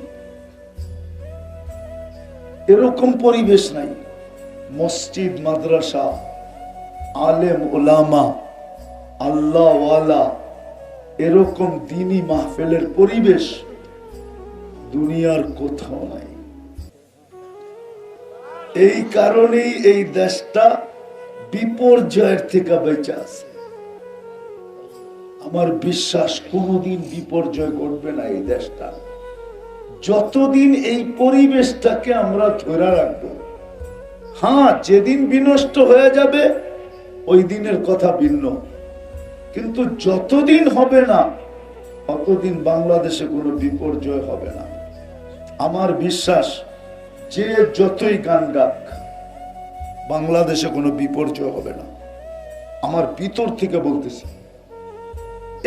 এরকম পরিবেশ নাই। মসজিদ মাদ্রাসা, আলেম ওলামা, আল্লাহওয়ালা, এরকম দিনী মাহফিলের পরিবেশ দুনিয়ার কোথাও নাই। এই কারণেই এই দেশটা বিপর্যয়ের থেকে বেঁচে আছে। আমার বিশ্বাস কোনোদিন বিপর্যয় ঘটবে না এই দেশটা, যতদিন এই পরিবেশটাকে আমরা ধরে রাখবো। হ্যাঁ, যেদিন বিনষ্ট হয়ে যাবে ওই দিনের কথা ভিন্ন, কিন্তু যতদিন হবে না ততদিন বাংলাদেশে কোনো বিপর্যয় হবে না। আমার বিশ্বাস যে যতই গান গাক, বাংলাদেশে কোনো বিপর্যয় হবে না। আমার ভিতর থেকে বলতেছি,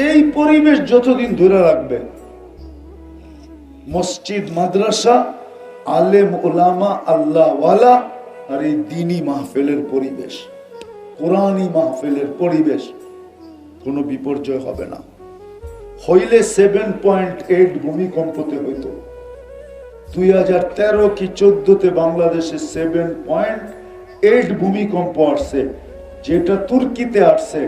এই পরিবেশ যতদিন ধরে রাখবে, মসজিদ মাদ্রাসা, আলেম ওলামা, আল্লাহওয়ালা, আর এই দ্বীনি মাহফিলের পরিবেশ, কোরআনী মাহফিলের পরিবেশ, কোনো বিপর্যয় হবে না। হইলে 7.8 ভূমিকম্পতে হইতো। 2013 কি 14তে বাংলাদেশে 7.8 ভূমিকম্প আসছে, যেটা তুর্কিতে আসছে।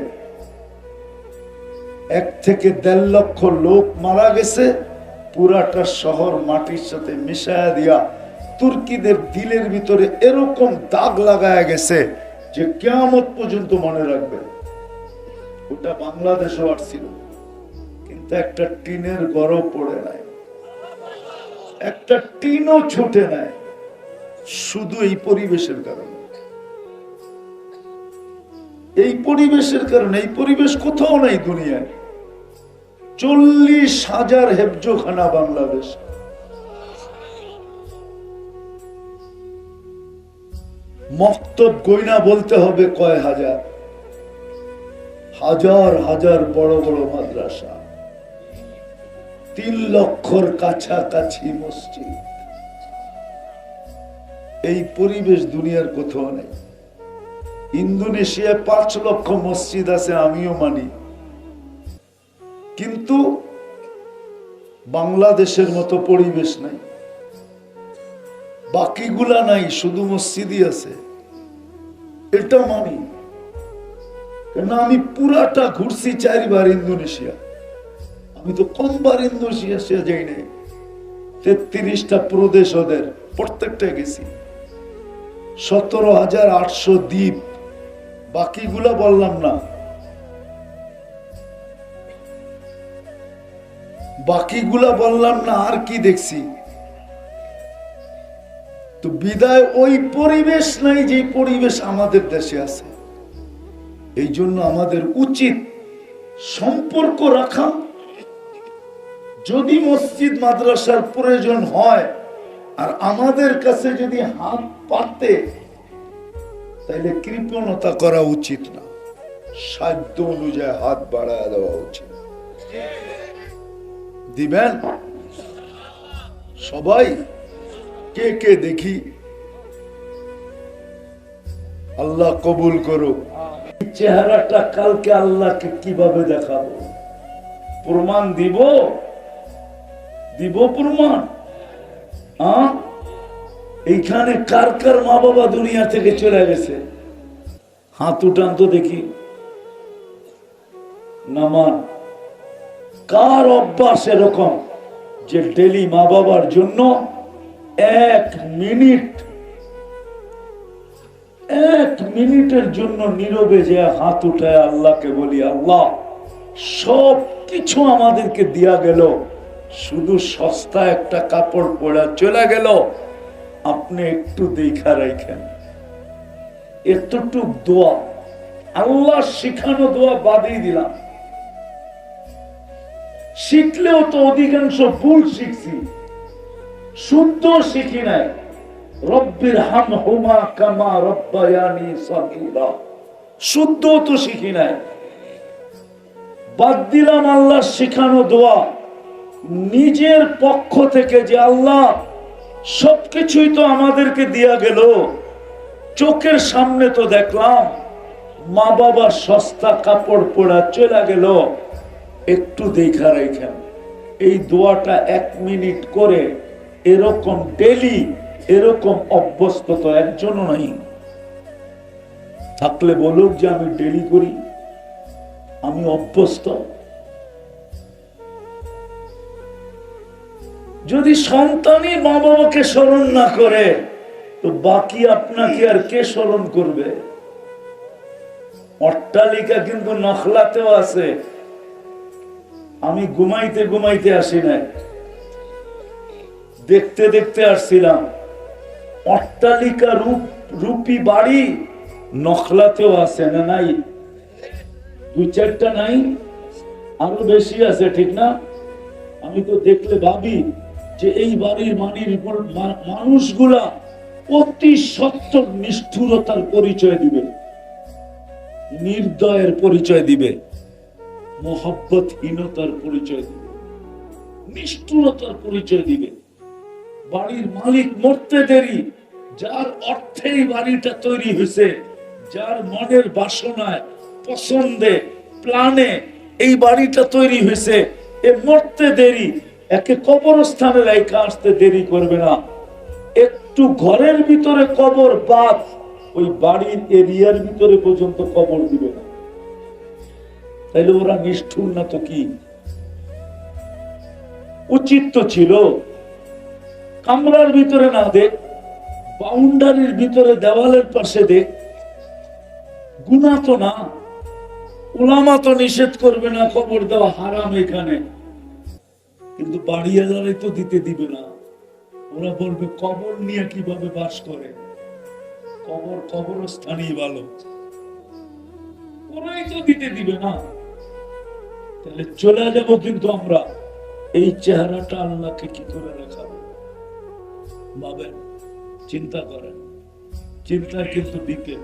1 থেকে 1.5 লক্ষ লোক মারা গেছে, পুরাটা শহর মাটির সাথে মিশায়া দিয়া তুর্কিদের দিলের ভিতরে এরকম দাগ লাগায়া গেছে যে কিয়ামত পর্যন্ত মনে রাখবে। ওটা বাংলাদেশও আসছিল, কিন্তু একটা টিনের ঘরও পড়ে নাই, একটা টিনও ছুটে নাই। শুধু এই পরিবেশের কারণে। এই পরিবেশের কারণে। এই পরিবেশ কোথাও নাই দুনিয়ায়। 40,000 হেফজোখানা বাংলাদেশ। মক্তব গয়না বলতে হবে কয় হাজার, হাজার হাজার বড় বড় মাদ্রাসা, 3 লক্ষর কাছাকাছি মসজিদ। এই পরিবেশ দুনিয়ার কোথাও নেই। ইন্দোনেশিয়ায় 5 লক্ষ মসজিদ আছে, আমিও মানি, কিন্তু বাংলাদেশের মতো পরিবেশ নাই। বাকিগুলা নাই, শুধু মসজিদই আছে, এটা মানি। কেন আমি পুরাটা ঘুরছি 4 বার ইন্দোনেশিয়া। আমি তো কমবার ইন্দোনেশিয়া যাই নাই। 33টা প্রদেশ ওদের, প্রত্যেকটা গেছি। 17,800 দ্বীপ, বাকিগুলা বললাম না। বাকিগুলা বললাম না, আর কি দেখছি। তো বিদায় ওই পরিবেশ নাই যে পরিবেশ আমাদের দেশে আছে। এই জন্য আমাদের উচিত সম্পর্ক রাখা। যদি মসজিদ মাদ্রাসার প্রয়োজন হয় আর আমাদের কাছে যদি হাত পাতে, তাহলে কৃপণতা করা উচিত না, সাধ্য অনুযায়ী হাত বাড়ায় দেওয়া উচিত। দিবেন সবাই? কে কে দেখি। আল্লাহ কবুল করুক। চেহারাটা কালকে আল্লাহকে কিভাবে দেখাবো? প্রমাণ দিব? দিব প্রমাণ? এইখানে কার কার মা বাবা দুনিয়া থেকে চলে গেছে? হাত উঠান তো দেখি। নামান কার অভ্যাস এরকম যে ডেলি মা বাবার জন্য 1 মিনিটের জন্য নীরবে যে হাত উঠায় আল্লাহকে বলি, আল্লাহ সব কিছু আমাদেরকে দিয়া গেল, শুধু সস্তা একটা কাপড় পরা চলে গেল, আপনি একটু দেখা রাখেন। এতটুক দোয়া, আল্লাহ শিখানো দোয়া বাদই দিলাম। শিখলেও তো অধিকাংশ ভুল শিখছি, শুদ্ধ শিখি নাই। রব্বির হামহুমা কামা রব্বায়ানি সগীরা, শুদ্ধ তো শিখি নাই। বাদ দিলাম আল্লাহ শিখানো দোয়া, নিজের পক্ষ থেকে যে আল্লাহ সবকিছুই তো আমাদেরকে দিয়া গেল, চোখের সামনে তো দেখলাম মা বাবার সস্তা কাপড় পরা চলে গেল, একটু দেখা রাখেন। এই দোয়াটা 1 মিনিট করে এরকম ডেলি, এরকম অভ্যস্ত তো একজনও নাই। থাকলে বলুক যে আমি ডেলি করি, আমি অভ্যস্ত। যদি সন্তানই মা বাবাকে স্মরণ না করে, তো বাকি আপনাকে আর কে স্মরণ করবে? অট্টালিকা কিন্তু নখলাতেও আছে। আমি ঘুমাইতে ঘুমাইতে আসি নাই, দেখতে দেখতে আসছিলাম। অট্টালিকা রূপী বাড়ি নখলাতেও আছে না? নাই? 2-4টা নাই, আরো বেশি আছে, ঠিক না? আমি তো দেখলে ভাবি যে এই বাড়ির মানুষগুলা অতি সত্য নিষ্ঠুরতার পরিচয় দিবে, নির্দয়ের পরিচয় দিবে, মহব্বতহীনতার পরিচয় দিবে, নিষ্ঠুরতার পরিচয় দিবে। বাড়ির মালিক মরতে দেরি, যার অর্থেই বাড়িটা তৈরি হয়েছে, যার মনের বাসনায়, পছন্দে, প্ল্যানে এই বাড়িটা তৈরি হয়েছে, এ মরতে দেরি, একে কবরস্থানে রেখে আসতে দেরি করবে না। একটু ঘরের ভিতরে কবর বাদ, ওই বাড়ির এরিয়ার ভিতরে পর্যন্ত কবর দিবে না। তাইলে ওরা নিষ্ঠুর না তো কি? উচিত তো ছিল কামরার ভিতরে না দেখ, বাউন্ডারির ভিতরে দেওয়ালের পাশে দেখ। গুনাহ তো না, উলামা তো নিষেধ করবে না কবর দেওয়া হারাম এখানে, কিন্তু বাড়িওয়ালারাই তো দিতে দিবে না। ওরা বলবে কবর নিয়ে কিভাবে বাস করে, কবরস্থানই ভালো। ওরাই তো দিতে দিবে না, তাহলে চলে যাব। কিন্তু আমরা এই চেহারাটা আল্লাহকে কি করে দেখাবো? ভাবেন, চিন্তা করেন। চিন্তায় কিন্তু বিবেক,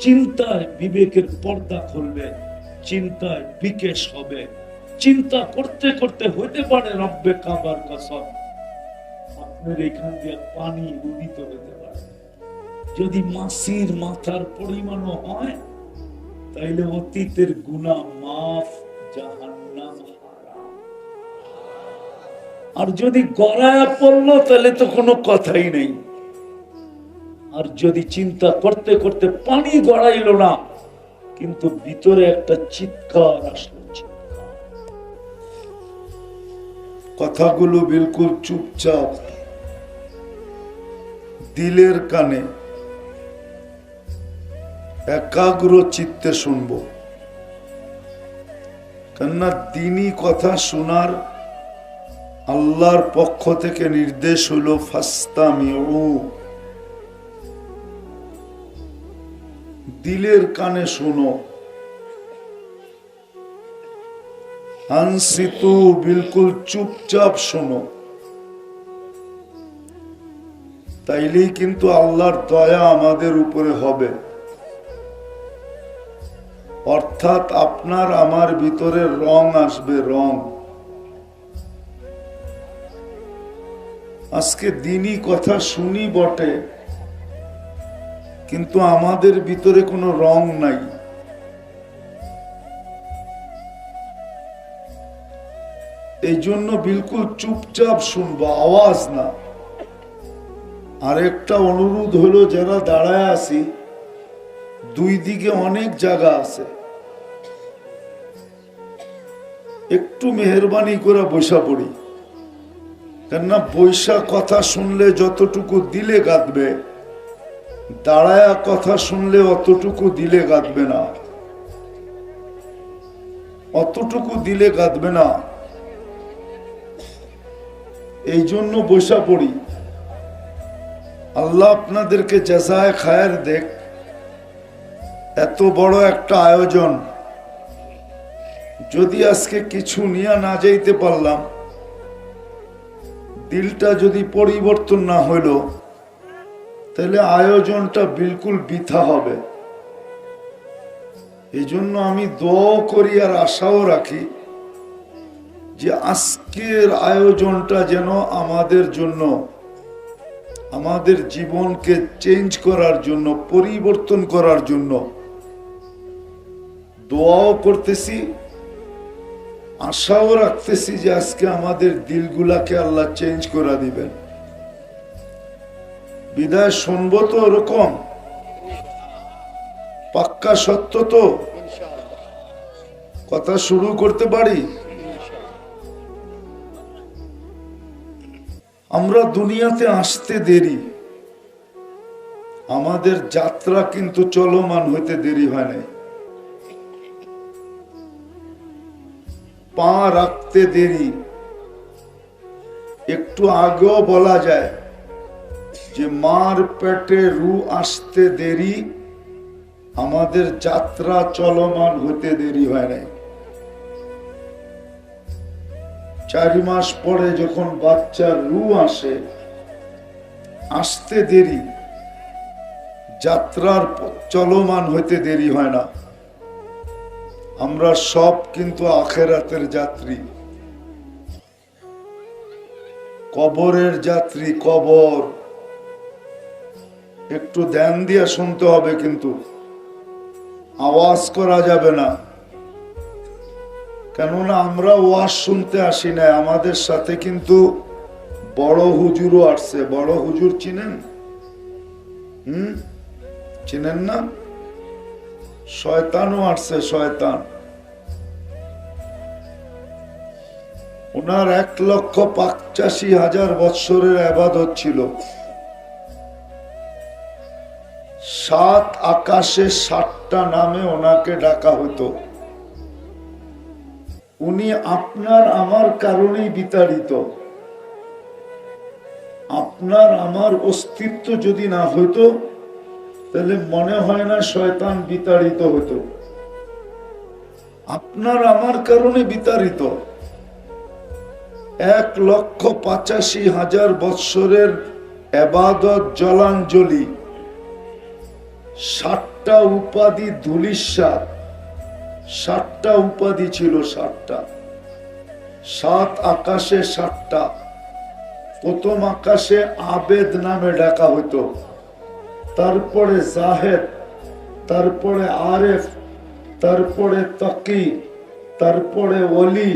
চিন্তায় বিবেকের পর্দা খুলবে, চিন্তায় বিকেশ হবে। চিন্তা করতে করতে হইতে পারে রব্বে কাবার কসম আপনার এখান দিয়ে পানি উদিত হতে পারে। যদি মাসির মাথার পরিমাণও হয়, তাইলে অতীতের গুনাহ মাফ, জাহান্নাম হারাম। আর যদি গড়ায়া পড়লো তাহলে তো কোনো কথাই নেই। আর যদি চিন্তা করতে করতে পানি গড়াইল না, কিন্তু ভিতরে একটা চিৎকার আসলো, কথাগুলো বিলকুল চুপচাপ দিলের কানে একাগ্র চিত্তে শুনবো। কেননা দিনই কথা শোনার আল্লাহর পক্ষ থেকে নির্দেশ হলো ফাস্তামিউ, দিলের কানে শোনো। আনসিতু, বিলকুল চুপচাপ শোনো। তাইলেই কিন্তু আল্লাহর দয়া আমাদের উপরে হবে। অর্থাৎ আপনার আমার ভিতরে রং আসবে, রং। আজকে দিনই কথা শুনি বটে, কিন্তু আমাদের ভিতরে কোনো রং নাই। এই জন্য বিলকুল চুপচাপ শুনবো, আওয়াজ না। আরেকটা অনুরোধ হলো, যারা দাঁড়ায় আছি, দুই দিকে অনেক জায়গা আছে, একটু মেহরবানি করে বসা পড়ি। কেননা বৈশা কথা শুনলে যতটুকু দিলে গাঁথবে, দাঁড়ায়া কথা শুনলে অতটুকু দিলে গাঁথবে না, অতটুকু দিলে গাঁথবে না। এই জন্য বসা পড়ি। আল্লাহ আপনাদেরকে জাযায়ে খায়ের দেখ। এত বড় একটা আয়োজন, যদি আজকে কিছু নিয়ে না যাইতে পারলাম, দিলটা যদি পরিবর্তন না হইল, তাহলে আয়োজনটা বিলকুল বৃথা হবে। এই জন্য আমি দোয়া করি আর আশাও রাখি যে আজকের আয়োজনটা যেন আমাদের জন্য, আমাদের জীবনকে চেঞ্জ করার জন্য, পরিবর্তন করার জন্য দোয়াও করতেছি, আশাও রাখতেছি যে আজকে আমাদের দিলগুলাকে আল্লাহ চেঞ্জ করে দিবেন। বিদায় শুনবো তো ওরকম পাক্কা সত্য তো? কথা শুরু করতে পারি? আমরা দুনিয়াতে আসতে দেরি, আমাদের যাত্রা কিন্তু চলমান হইতে দেরি হয় নাই। পা রাখতে দেরি, একটু আগেও বলা যায় যে মার পেটে রু আসতে দেরি, আমাদের যাত্রা চলমান হতে দেরি হয় নাই। 4 মাস পরে যখন বাচ্চার রু আসে, আসতে দেরি, যাত্রার চলমান হইতে দেরি হয় না। আমরা সব কিন্তু আখিরাতের যাত্রী, কবরের যাত্রী। কবর একটু ধ্যান দিয়ে শুনতে হবে, কিন্তু আওয়াজ করা যাবে না। কেননা আমরা ওয়াজ শুনতে আসি না, আমাদের সাথে কিন্তু বড় হুজুরও আসছে। বড় হুজুর চিনেন? চিনেন না? শয়তানও আসছে, শয়তান। ওনার 1,85,000 বৎসরের ইবাদত ছিল। 7 আকাশে 7টা নামে ওনাকে ডাকা হতো। উনি আপনার আমার কারণেই বিতাড়িত। আপনার আমার অস্তিত্ব যদি না হইতো তাহলে মনে হয় না শয়তান বিতাড়িত হতো। আপনার আমার কারণে বিতাড়িত। 1,85,000 বৎসরের ইবাদত জলাঞ্জলি, 60টা উপাধি ধূলিসাৎ, 60টা উপাধি ছিল, 60টা। 7 আকাশে 7টা। প্রথম আকাশে আবেদ নামে ডাকা হইতো, তারপরে জাহেদ, তারপরে আরেফ, তারপরে তাকি, তারপরে ওলি।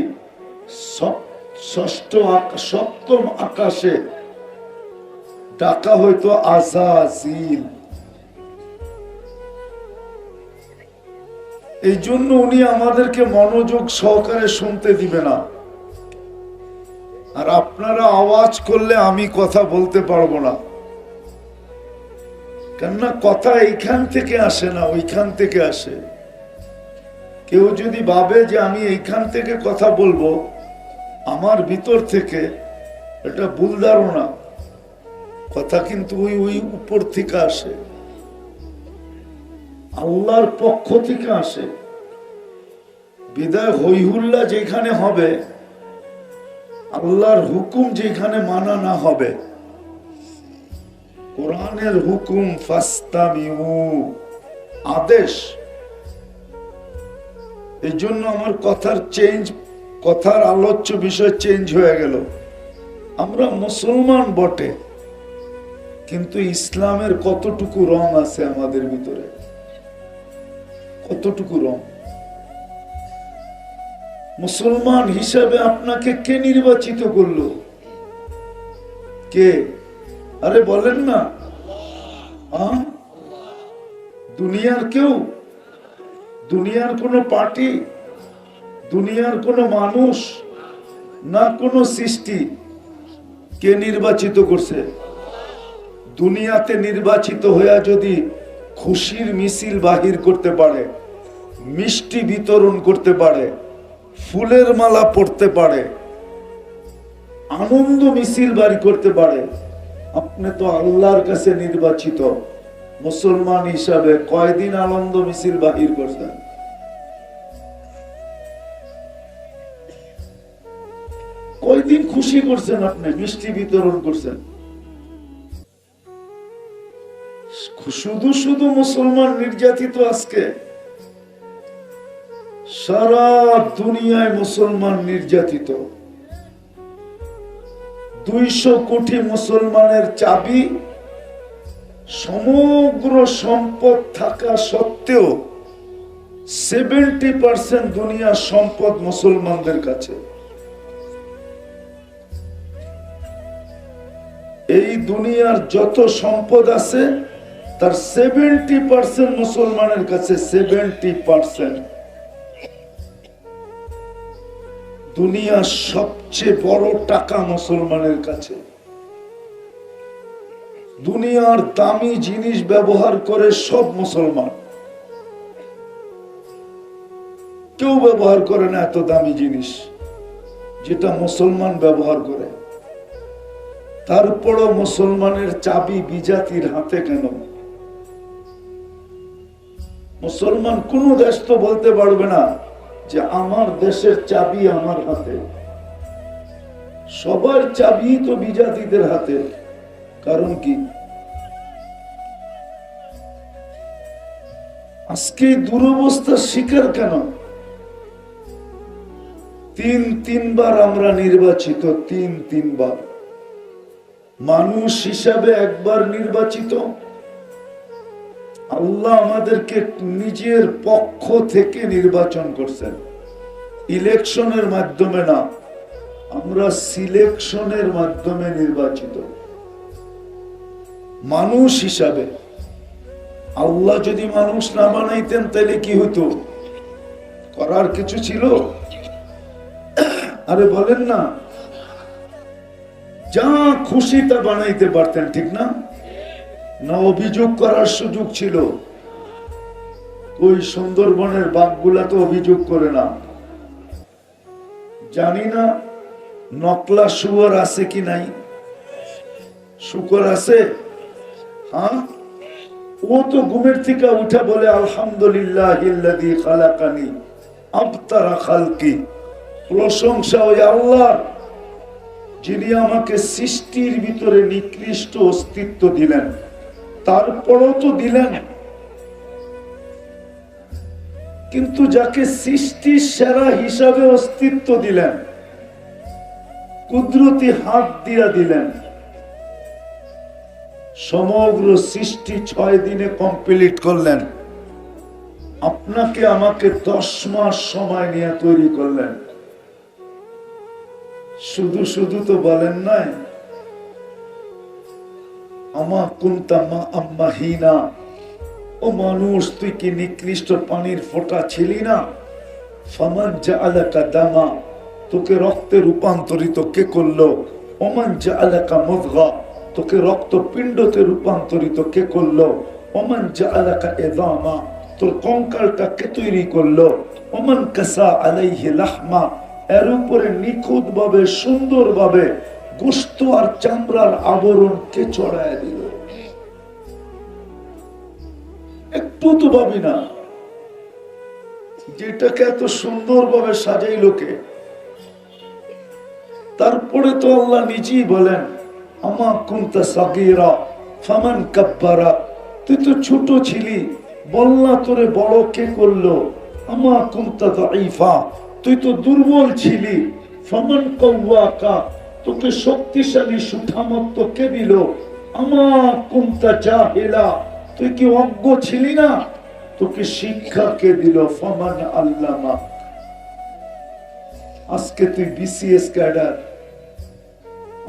সপ্তম আকাশে ডাকা হইতো আযাযিল। এই জন্য উনি আমাদেরকে মনোযোগ সহকারে শুনতে দিবে না। আর আপনারা আওয়াজ করলে আমি কথা বলতে পারবো না, কেননা কথা এইখান থেকে আসে না, ওইখান থেকে আসে। কেউ যদি ভাবে যে আমি এইখান থেকে কথা বলবো আমার ভিতর থেকে, এটা ভুল ধারণা। কথা কিন্তু ওই উপর থেকে আসে, আল্লাহর পক্ষ থেকে আসে। বিদায় হইহুল্লা যেখানে হবে, আল্লাহর হুকুম যেখানে মানা না হবে, কোরআনের হুকুম ফাস্তামিউ, আদেশ। এই জন্য আমার কথার আলোচ্য বিষয় চেঞ্জ হয়ে গেল। আমরা মুসলমান বটে, কিন্তু ইসলামের কতটুকু রং আছে আমাদের ভিতরে, কতটুকু রং। মুসলমান হিসাবে আপনাকে কে নির্বাচিত করলো? কে? আরে বলেন না। দুনিয়ার কেউ? দুনিয়ার কোন পার্টি? দুনিয়ার কোন মানুষ? না কোন সৃষ্টি? কে নির্বাচিত করছে? দুনিয়াতে নির্বাচিত হইয়া যদি খুশির মিছিল বাহির করতে পারে, মিষ্টি বিতরণ করতে পারে, ফুলের মালা পড়তে পারে, আনন্দ মিছিল বাড়ি করতে পারে, আপনি তো আল্লাহর কাছে নির্বাচিত। মুসলমান হিসাবে কয়দিন আনন্দ মিছিল বাহির করছেন? কয়দিন খুশি করছেন? আপনি মিষ্টি বিতরণ করছেন? শুধু শুধু মুসলমান নির্যাতিত। আজকে সারা দুনিয়ায় মুসলমান নির্যাতিত। 200 কোটি মুসলমানের চাবি, সমগ্র সম্পদ থাকা সত্ত্বেও 70% দুনিয়ার সম্পদ মুসলমানদের কাছে। এই দুনিয়ার যত সম্পদ আছে তার 70% মুসলমানের কাছে। 70%। দুনিয়ার সবচেয়ে বড় টাকা মুসলমানের কাছে। দুনিয়ার দামি জিনিস ব্যবহার করে সব মুসলমান। কেউ ব্যবহার করে না এত দামি জিনিস যেটা মুসলমান ব্যবহার করে। তারপরও মুসলমানের চাবি বিজাতির হাতে কেন? মুসলমান কোন দেশ তো বলতে পারবে না যে আমার দেশের চাবি আমার হাতে। সবার চাবি তো বিজাতিদের হাতে। কারণ কি? আজকে দুরবস্থার শিকার কেন? তিনবার আমরা নির্বাচিত, তিনবার। মানুষ হিসাবে একবার নির্বাচিত। আল্লাহ আমাদেরকে নিজের পক্ষ থেকে নির্বাচন করছেন, ইলেকশনের মাধ্যমে না। আমরা সিলেকশনের মাধ্যমে নির্বাচিত মানুষ হিসাবে। আল্লাহ যদি মানুষ না বানাইতেন তাহলে কি হতো? করার কিছু ছিল? আরে বলেন না। যা খুশি তা বানাইতে পারতেন, ঠিক না? না অভিযোগ করার সুযোগ ছিল? ওই সুন্দরবনের বাঘগুলা তো অভিযোগ করে না। জানি না নকলা শুয়োর আছে কি নাই। শুকর আছে? হ্যাঁ, ও তো ঘুমের থেকে উঠে বলে আলহামদুলিল্লাহিল্লাযী খালাকানি আবতারা খালকি, প্রশংসা ওই আল্লাহর যিনি আমাকে সৃষ্টির ভিতরে নিকৃষ্ট অস্তিত্ব দিলেন, তারপরও তো দিলেন। কিন্তু যাকে সৃষ্টির সেরা হিসাবে অস্তিত্ব দিলেন, কুদরতি হাত দিয়া দিলেন, সমগ্র সৃষ্টি 6 দিনে কমপ্লিট করলেন, আপনাকে আমাকে 10 মাস সময় নিয়ে তৈরি করলেন। শুধু শুধু তো বলেন নাই আমা কুনতা মা আম্মাহিনা, ও মানুষ তুই কি নিকৃষ্ট পানির ফোঁটা ছিলি না? ফামান জাআলাকা দামা, তোকে রক্তে রূপান্তরিত কে করলো? ওমান জাআলাকা মুদগা, তোকে রক্তপিণ্ডতে রূপান্তরিত কে করলো? ওমান জাআলাকা ইযামা, তোর কঙ্কালটা কে তৈরি করলো? ওমান কাসা আলাইহি লাহমা, এর উপরে নিখুঁত ভাবে সুন্দর ভাবে গোশত আর চামড়ার আবরণ কে চড়ায় দিল? একটু তো ভাবি না যেটাকে এত সুন্দর ভাবে সাজাইল কে? তারপরে তো আল্লাহ নিজেই বলেন আমা কুনতা সাগীরা ফামান কাব্বারা, তুই তো ছোট ছিলি, বলনা তোরে বড় কে করলো? আমা কুনতা দাঈফা, তুই তো দুর্বল ছিলি, ফামান কাওয়াকা, তোকে শক্তিশালী সুঠামত্ব কে দিল? আমা কুনতা জাহিলা, তুই কি অজ্ঞ ছিলি না, তোকে শিক্ষা কে দিল? ফামান আল্লামা, আজকে তুই বিসিএস ক্যাডার,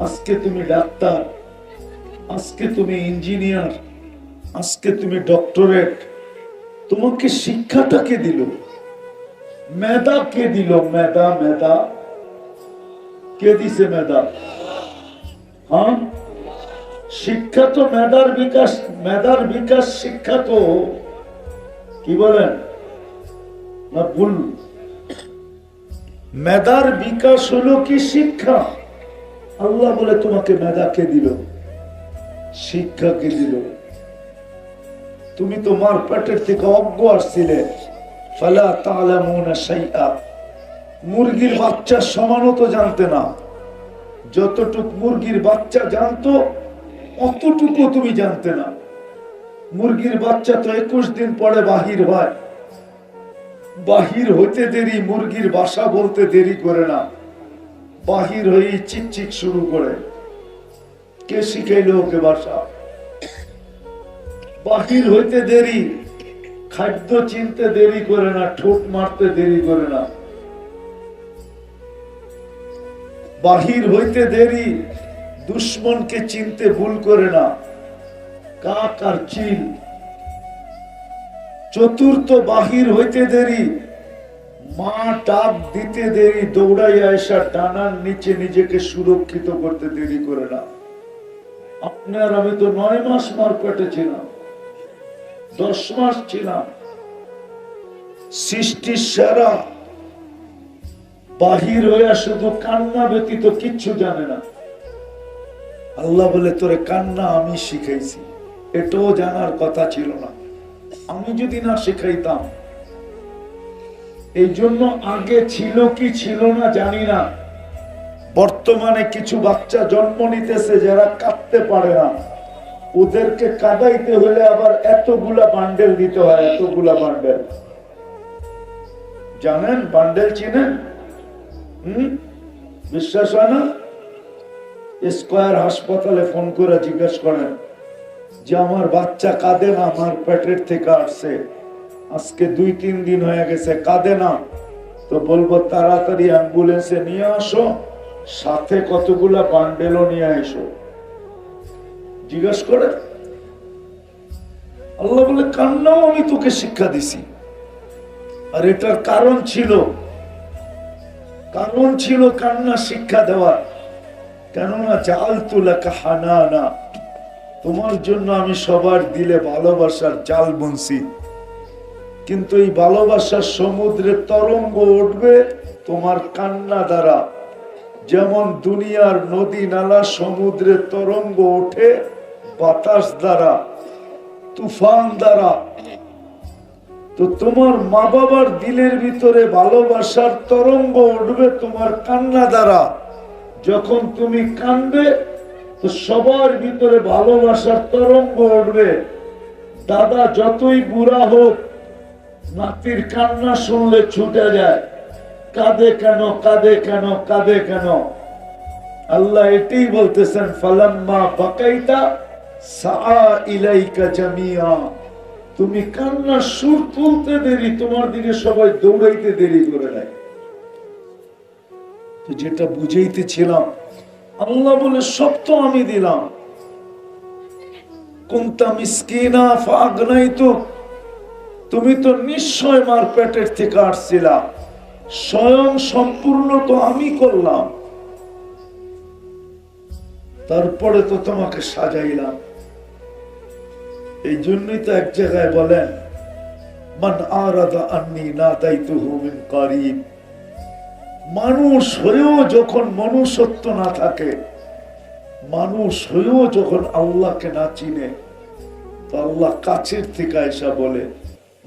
আজকে তুমি ডাক্তার, আজকে তুমি ইঞ্জিনিয়ার, আজকে তুমি ডক্টরেট, তোমাকে শিক্ষাটা কে দিল? মেধা কে দিল? মেধা, মেধা কে দিছে? মেধা, হ্যাঁ, শিক্ষা তো মেধার বিকাশ, মেধার বিকাশ শিক্ষা তো, কি বলেন না ভুল? মেধার বিকাশ হলো কি শিক্ষা? আল্লাহ বলে তোমাকে মেধা কে দিল? শিক্ষা কে দিল? তুমি তোমার পেটের থেকে অজ্ঞ আসছিলে, ফালা তা'লামুনা শাইআ, মুরগির বাচ্চা সমানও তো জানতে না, যতটুক মুরগির বাচ্চা জানতো অতটুকু তুমি জানতে না। মুরগির বাচ্চা তো 21 দিন পরে বাহির হয়, বাহির হইতে দেরি, মুরগির বাসা বলতে দেরি করে না, বাহির হয়ে চিকচিক শুরু করে। কে শিখাইল ওকে বাসা? বাহির হইতে দেরি, খাদ্য চিনতে দেরি করে না, ঠোঁট মারতে দেরি করে না। বাহির হইতে দেরি, দুশ্মনকে চিনতে ভুল করে না, কাক আর চিল। চতুর্থ, বাহির হইতে দেরি, মা ডাক দিতে দেরি, দৌড়াইয়া এসা ডানার নিচে নিজেকে সুরক্ষিত করতে দেরি করে না। আপনার আমি তো 9 মাস মার পেটে ছিলাম, 10 মাস ছিলাম। সৃষ্টির সেরা বাহির হইয়া শুধু কান্না ব্যতীত কিচ্ছু জানে না। আল্লাহ বলে তোরে কান্না আমি শিখাইছি, এটাও জানার কথা ছিল না। আমি যদি না শিখাইতাম, এই জন্য আগে ছিল কি ছিল না জানি না, বর্তমানে কিছু বাচ্চা জন্ম নিতেছে যারা কাঁদতে পারে না, ওদেরকে কাঁদাইতে হলে আবার এতগুলা বান্ডেল দিতে হয়, এতগুলা বান্ডেল। জানেন বান্ডেল চিনেন? বিশ্বাস হয় না? স্কয়ার হাসপাতালে ফোন করে জিজ্ঞাসা করেন যে আমার বাচ্চা কাঁদে না, আমার পেটের থেকে আসছে, আজকে 2-3 দিন হয়ে গেছে, কাঁদে না, তো বলবো তাড়াতাড়ি অ্যাম্বুলেন্সে নিয়ে আসো, সাথে কতগুলা বান্ডেলও নিয়ে এসো। জিজ্ঞাস করে। আল্লাহ বলে কান্নাও আমি তোকে শিক্ষা দিছি। আর এটার কারণ ছিল কান্না শিক্ষা দেওয়ার। কেননা জাআলতু লাকা হানানা, তোমার জন্য আমি সবার দিলে ভালোবাসার জাল বুনছি, কিন্তু এই ভালোবাসার সমুদ্রে তরঙ্গ উঠবে তোমার কান্না দ্বারা, যেমন দুনিয়ার নদী নালা সমুদ্রের তরঙ্গ ওঠে বাতাস দ্বারা, তুফান দ্বারা, তো তোমার মা বাবার দিলের ভিতরে ভালোবাসার তরঙ্গ উঠবে তোমার কান্না দ্বারা। যখন তুমি কাঁদবে তো সবার ভিতরে ভালোবাসার তরঙ্গ উঠবে। দাদা যতই বুড়া হোক, নাতির কান্না শুনলে ছুটে যায়, কাঁদে কেন, কাঁদে কেন, কাঁদে কেন। আল্লাহ এটাই বলতেছেন, ফালাম্মা বাকাইতা সা ইলাইকা জামিয়া, তুমি কান্নার সুর তুলতে দেরি, তোমার দিকে সবাই দৌড়াইতে দেরি করে দেয়। তো যেটা বুঝাইতেছিলাম, আল্লাহ বলে সব তো আমি দিলাম। কুনতা মিসকিনা ফাগনাইতুক, তুমি তো নিশ্চয় মার পেটের থেকে আসছিলা, স্বয়ং সম্পূর্ণ তো আমি করলাম, তারপরে তো তোমাকে সাজাইলাম। এই জন্যই তো এক জায়গায় বলেন, মান আরাদা আন্নি নাদাইতুহু মিন কারিব, মানুষ হয়েও যখন মনুষ্যত্ব না থাকে, মানুষ হয়েও যখন আল্লাহকে না চিনে, তো আল্লাহ কাছের থেকে এসে বলে,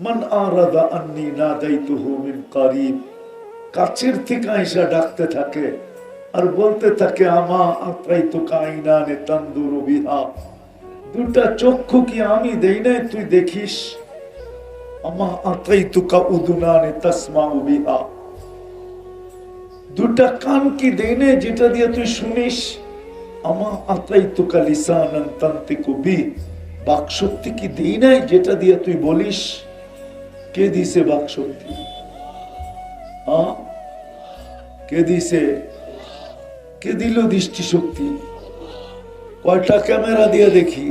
মান আরাদা আন্নি নাদাইতুহু মিন কারিব, কাছের থেকে এসে ডাকতে থাকে আর বলতে থাকে, আমা আতাইতুকা আইনানে তানদুরু বিহা, দুটা চক্ষু কি আমি দেই নাই তুই দেখিস? আমা আতাইতুকা উদুনানে তাসমাউ বিহা, দুটা কান কি দেই নাই যেটা দিয়ে তুই শুনিস? আমা আতাইতুকা লিসানান তানতিকু বি, বাকশক্তি কি দেই নাই যেটা দিয়ে তুই বলিস? কে দিছে বাকশক্তি? কে দিছে? কে দিল দৃষ্টিশক্তি? কয়টা ক্যামেরা দিয়ে দেখি?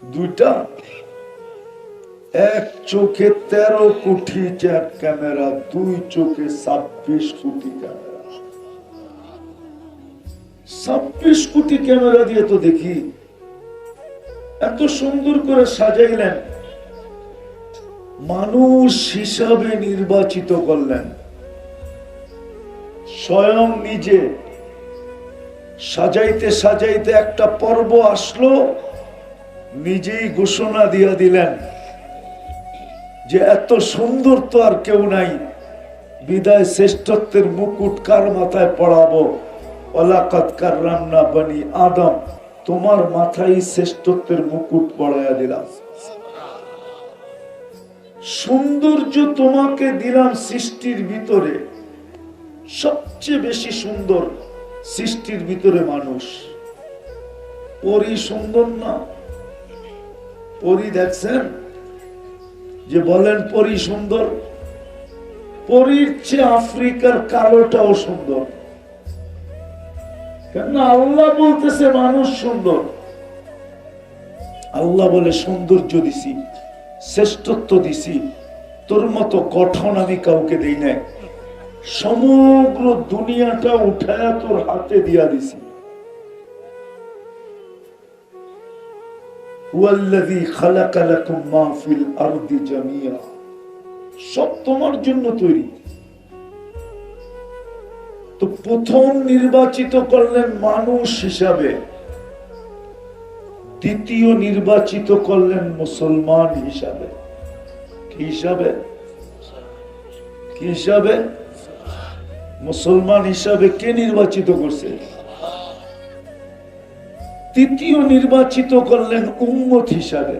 দুইটা। এক চোখে 13 কোটি ক্যামেরা, দুই চোখে 26 কোটি ক্যামেরা। 26 কোটি ক্যামেরা দিয়ে তো দেখি। এত সুন্দর করে সাজাইলেন, মানুষ হিসাবে নির্বাচিত করলেন, স্বয়ং নিজে সাজাইতে সাজাইতে একটা পর্ব আসলো, নিজেই ঘোষণা দিয়ে দিলেন যে এত সুন্দর তো আর কেউ নাই, বিদায় শ্রেষ্ঠত্বের মুকুট কার মাথায় পড়াবো? ওয়ালাকাদ কাররামনা বনি আদম, তোমার মাথায় শ্রেষ্ঠত্বের মুকুট পড়াইয়া দিলাম। সৌন্দর্য তোমাকে দিলাম সৃষ্টির ভিতরে, সবচেয়ে বেশি সুন্দর সৃষ্টির ভিতরে মানুষ। পরী সুন্দর না? পরী দেখছেন? যে বলেন পরী সুন্দর, পরীর চেয়ে আফ্রিকার কালোটাও সুন্দর। কেন? আল্লাহ বলতেছে মানুষ সুন্দর। আল্লাহ বলে সৌন্দর্য দিছি, শ্রেষ্ঠত্ব দিছি, তোর মতো গঠন আমি কাউকে দেই নাই, সমগ্র দুনিয়াটা উঠায়া তোর হাতে দিয়া দিছি। ওয়াল্লাযী খালাকা লাকুম মা ফিল আরদি জামিয়া, সব তোমার জন্য তৈরি। তো প্রথম নির্বাচিত করলেন মানুষ হিসাবে, দ্বিতীয় নির্বাচিত করলেন মুসলমান হিসাবে। কি হিসাবে? কি হিসাবে? মুসলমান হিসাবে কে নির্বাচিত করছে? তৃতীয় নির্বাচিত করলেন উম্মত হিসাবে।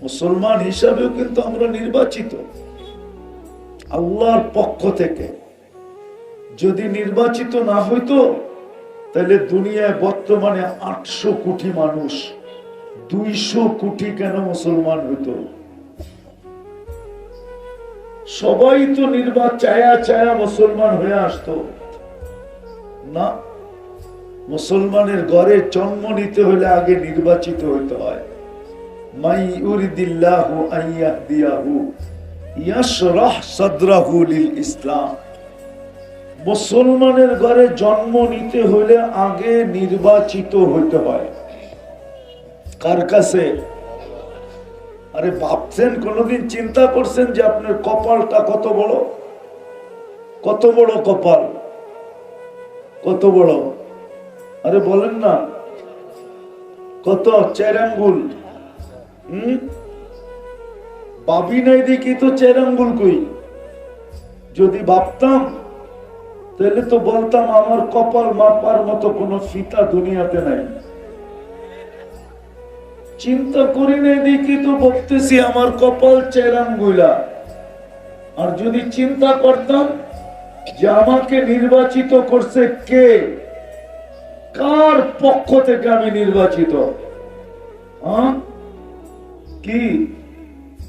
মুসলমান হিসাবেও কিন্তু আমরা নির্বাচিত আল্লাহর পক্ষ থেকে। যদি নির্বাচিত না হইতো তাহলে দুনিয়ায় বর্তমানে 800 কোটি মানুষ, 200 কোটি কেন মুসলমান হইতো? সবাই তো চায়া চায়া মুসলমান হয়ে আসতো না। মুসলমানের ঘরে জন্ম নিতে হলে আগে নির্বাচিত হইতে হয়। মাই ইউরিদিল্লাহু আন ইয়াহদিয়াহু ইয়াশরাহ সাদরাহু লিল ইসলাম। মুসলমানের ঘরে জন্ম নিতে হলে আগে নির্বাচিত হইতে হয়। কার কাছে? আরে ভাবছেন, কোনদিন চিন্তা করছেন যে আপনার কপালটা কত বড়? কত বড় কপাল, কত বড়, আরে বলেন না, কত 4 আঙ্গুল। ভাবি নাই দেখি তো 4 আঙ্গুল কই। যদি ভাবতাম তাহলে তো বলতাম আমার কপাল মাপার মতো কোনো ফিতা দুনিয়াতে নাই। চিন্তা করি নাই দেখি তো বলতেছি আমার কপাল 4 আঙ্গুলা। আর যদি চিন্তা করতাম যে আমাকে নির্বাচিত করছে কে, কার পক্ষ থেকে আমি নির্বাচিত, কি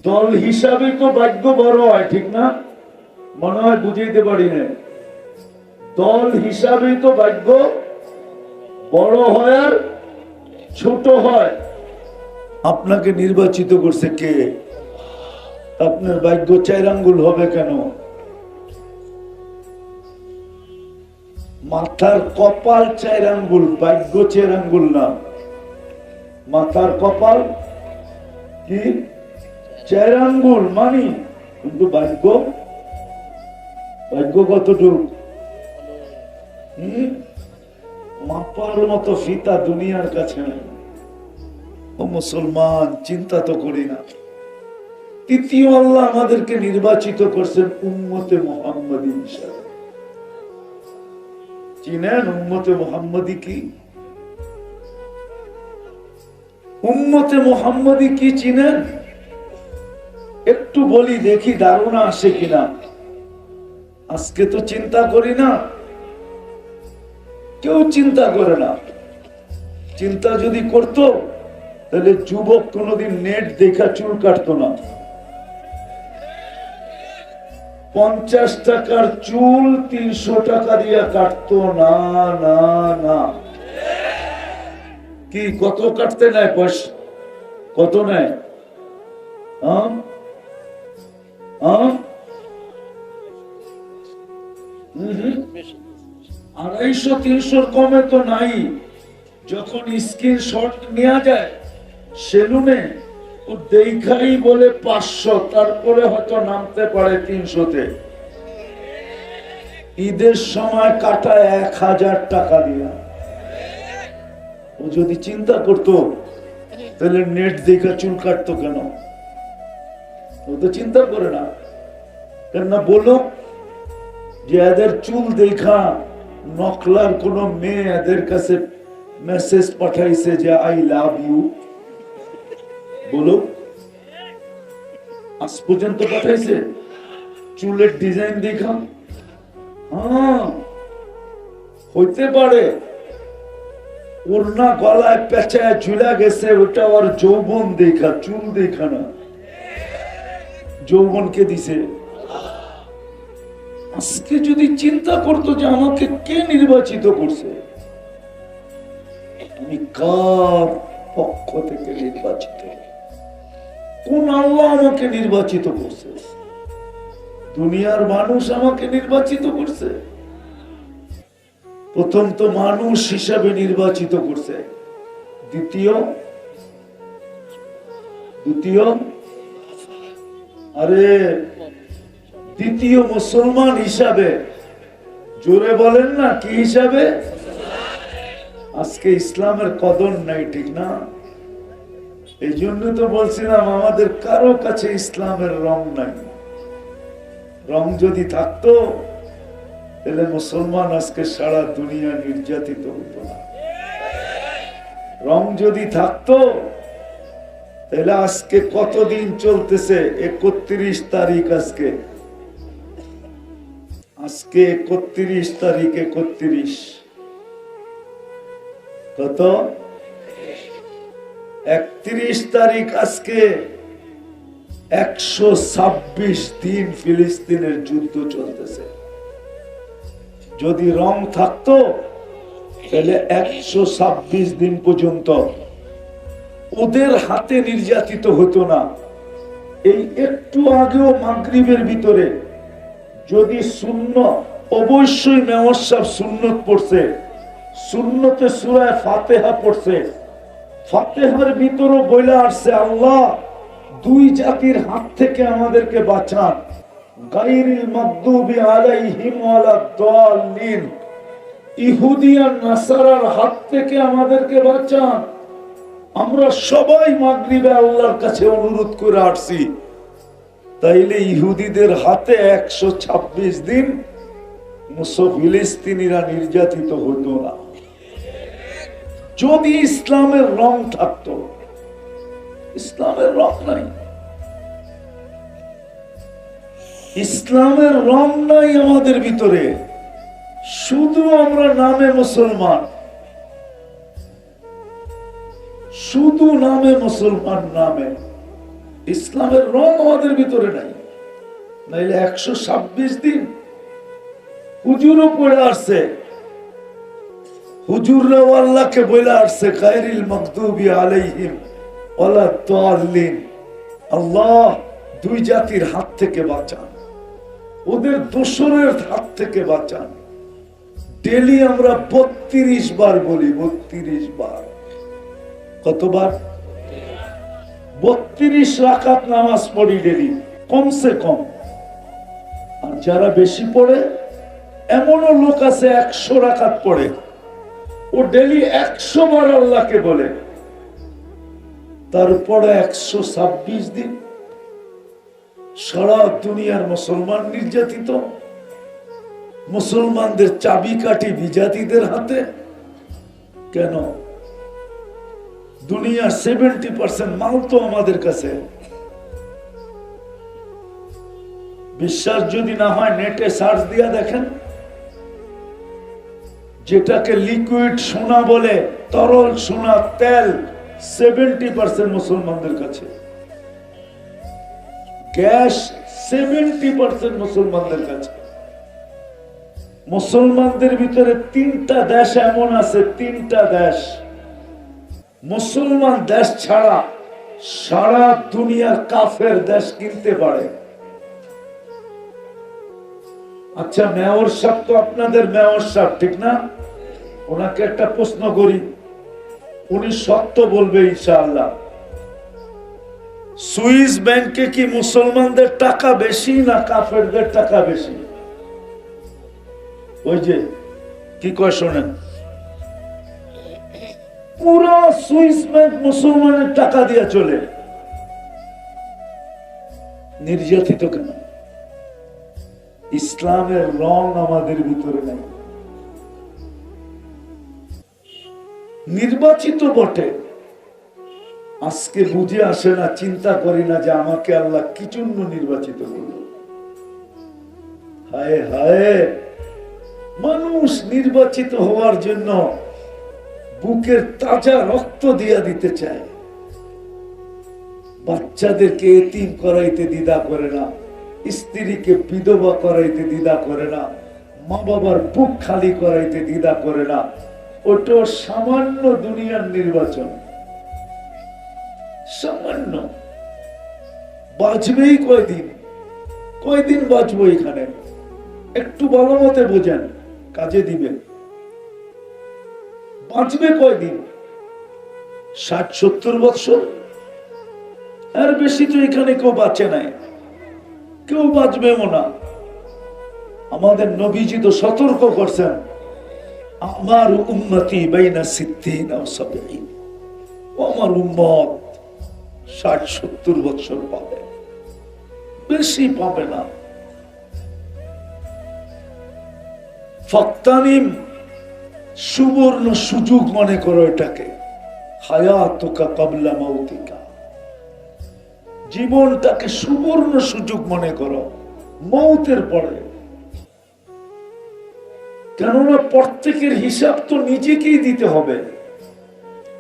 দল হিসাবে তো ভাগ্য বড় হয়, ঠিক না? মনে হয় বুঝাইতে পারি না। দল হিসাবে তো ভাগ্য বড় হয় আর ছোট হয়। আপনাকে নির্বাচিত করছে কে? আপনার ভাগ্য 4 আঙ্গুল হবে কেন? মাথার কপাল 4 আঙ্গুল, ভাগ্য 4 আঙ্গুল না। মাথার কপাল কি 4 আঙ্গুল মানি, কিন্তু ভাগ্য কতটুকু? মাপার মতো ফিতা দুনিয়ার কাছে নেই। ও মুসলমান, চিন্তা তো করি না। তৃতীয় আল্লাহ আমাদেরকে নির্বাচিত করছেন উম্মতে মুহাম্মাদী হিসাবে। চিনেন উম্মতে মুহাম্মাদী কি? উম্মতে মুহাম্মাদী কি চিনেন? একটু বলি দেখি ধারণা আসে কিনা। আজকে তো চিন্তা করি না, কেউ চিন্তা করে না। চিন্তা যদি করতো তাহলে যুবক কোনদিন নেট দেখা চুল কাটতো না। 50 টাকার চুল 300 টাকা দিয়ে কাটতো না, না না। কি কত কাটতে নেয় পয়সা? কত নেয়? 250-300 কমে তো নাই। যখন স্ক্রিন শট নেওয়া যায় সেলুনে, ও দেখাই বলে 500, তারপরে হয়তো নামতে পারে 300-তে। ঈদের সময় কাটায় 1000 টাকা দিয়া। ও যদি চিন্তা করতো তাহলে নেট দেখা চুল কাটতো কেন? ও তো চিন্তা করে না। কেন বলো যে এদের চুল দেখা নকলার কোন মেয়ে এদের কাছে মেসেজ পাঠাইছে যে আই লাভ ইউ? বলো, আজ পর্যন্ত পাঠাইছে? চুলের ডিজাইন দেখা? হইতে পারে ওড়না গলায় পেঁচায় ঝুলা গেছে, ওটা ওর যৌবন দেখা, চুল দেখা না। যৌবনকে দিছে। আজকে যদি চিন্তা করতো যে আমাকে কে নির্বাচিত করছে, আমি কার পক্ষ থেকে নির্বাচিত, কোন আল্লাহ আমাকে নির্বাচিত করছে? দুনিয়ার মানুষ আমাকে নির্বাচিত করছে? প্রথম তো মানুষ হিসাবে নির্বাচিত করছে। দ্বিতীয় দ্বিতীয় মুসলমান হিসাবে। জোরে বলেন না, কি হিসাবে? আজকে ইসলামের কদর নাই, ঠিক না? এই জন্য তো বলছিলাম আমাদের কারো কাছে ইসলামের রং নাই। রং যদি থাকতো তাহলে মুসলমান আজকে সারা দুনিয়া নির্যাতিত হতো না। রং যদি থাকতো তাহলে আজকে কতদিন চলতেছে? 31 তারিখ আজকে। 31 তারিখ। 31 কত? 31 তারিখ আজকে। 126 দিন ফিলিস্তিনের যুদ্ধ চলতেছে। যদি রং থাকতো তাহলে 126 দিন পর্যন্ত ওদের হাতে নির্যাতিত হতো না। এই একটু আগেও মাগরিবের ভিতরে যদি সুন্নত, অবশ্যই মেয়র সাহেব সুন্নত পড়ছে, সুন্নতে সূরা ফাতিহা পড়ছে, ফাতিহার ভিতরও বলে আসছে আল্লাহ 2 জাতির হাত থেকে আমাদেরকে বাঁচান। গায়রিল মাগদুবি আলাইহিম ওয়ালাদ-দাল্লিন, ইহুদি আর নাসারার হাত থেকে আমাদেরকে বাঁচান। আমরা সবাই মাগরিবে আল্লাহর কাছে অনুরোধ করে আসছি, তাইলে ইহুদিদের হাতে 126 দিন ফিলিস্তিনিরা নির্যাতিত হতো না। যদি ইসলামের রং থাকতো, ইসলামের রং নাই, ইসলামের রং নাই আমাদের ভিতরে, শুধু আমরা নামে মুসলমান, শুধু নামে মুসলমান, নামে। ইসলামের রং আমাদের ভিতরে নাই, নাইলে 126 দিন হুজুরও পড়ে আসছে, হুজুররাও আল্লাহকে বলে আসছে গায়রিল মাগদুবি আলাইহিম ওয়ালাদ-দাল্লিন। আল্লাহ দুই জাতির হাত থেকে বাঁচান, ওদের দোসরের হাত থেকে বাঁচান। ডেলি আমরা 32 বার বলি, 32 বার। কতবার? 32 রাকাত নামাজ পড়ি ডেলি, কমসে কম। আর যারা বেশি পড়ে, এমনও লোক আছে 100 রাকাত পড়ে, ও ডেলি 100 বার আল্লাহকে বলে। তারপরে 126 দিন সারা দুনিয়ার মুসলমান নির্যাতিত, মুসলমানদের চাবিকাঠি বিজাতিদের হাতে। কেন? দুনিয়ার 70% মাল তো আমাদের কাছে। বিশ্বাস যদি না হয় নেটে সার্চ দিয়া দেখেন, যেটাকে লিকুইড সোনা বলে, তরল সোনা, তেল 70% মুসলমানদের কাছে। গ্যাস 70% মুসলমানদের কাছে। মুসলমানদের ভিতরে 3টা দেশ এমন আছে, 3টা দেশ মুসলমান দেশ ছাড়া সারা দুনিয়ার কাফের দেশ কিনতে পারে। আচ্ছা, মেয়র সাহেব তো আপনাদের মেয়র সাহেব, ঠিক না? ওনাকে একটা প্রশ্ন করি, উনি সত্য বলবে ইনশাআল্লাহ। সুইস ব্যাংকে কি মুসলমানদের টাকা বেশি না কাফেরদের টাকা বেশি? ওই যে কি কয় শোনেন, পুরো সুইস ব্যাংক মুসলমানের টাকা দিয়ে চলে। নির্যাতিত কেন? ইসলামের রং আমাদের ভিতরে নাই। নির্বাচিত বটে, আজকে বুঝে আসে না, চিন্তা করি না যে আমাকে আল্লাহ কি জন্য নির্বাচিত করল। হায় হায়, মানুষ নির্বাচিত হওয়ার জন্য বুকের তাজা রক্ত দিয়া দিতে চায়। বাচ্চাদেরকে এতিম করাইতে দ্বিধা করে না, স্ত্রীকে বিধবা করাইতে দ্বিধা করে না, মা বাবার বুক খালি করাইতে দ্বিধা করে না। ওটা সামান্য দুনিয়ার নির্বাচন, সামান্য। বাঁচবেই কয়দিন, কয়দিন বাঁচবো এখানে? একটু ভালো মতে বোঝেন, কাজে দিবেন। বাঁচবে কয়দিন? 60-70 বছর, আর বেশি তো এখানে কেউ বাঁচে নাই, কেউ বাঁচবেও না। আমাদের নবীজি তো সতর্ক করছেন, আমার উম্মতি বাইনা 60 ও 70, আমার উম্মত 60-70 বছর পাবে, বেশি পাবে না। ফাক্তানিম, সুবর্ণ সুযোগ মনে করো এটাকে। হায়াতুকা ক্বাবলা মাউতিকা, জীবনটাকে সুবর্ণ সুযোগ মনে করো মৌতের পরে। কেননা প্রত্যেকের হিসাব তো নিজেকেই দিতে হবে,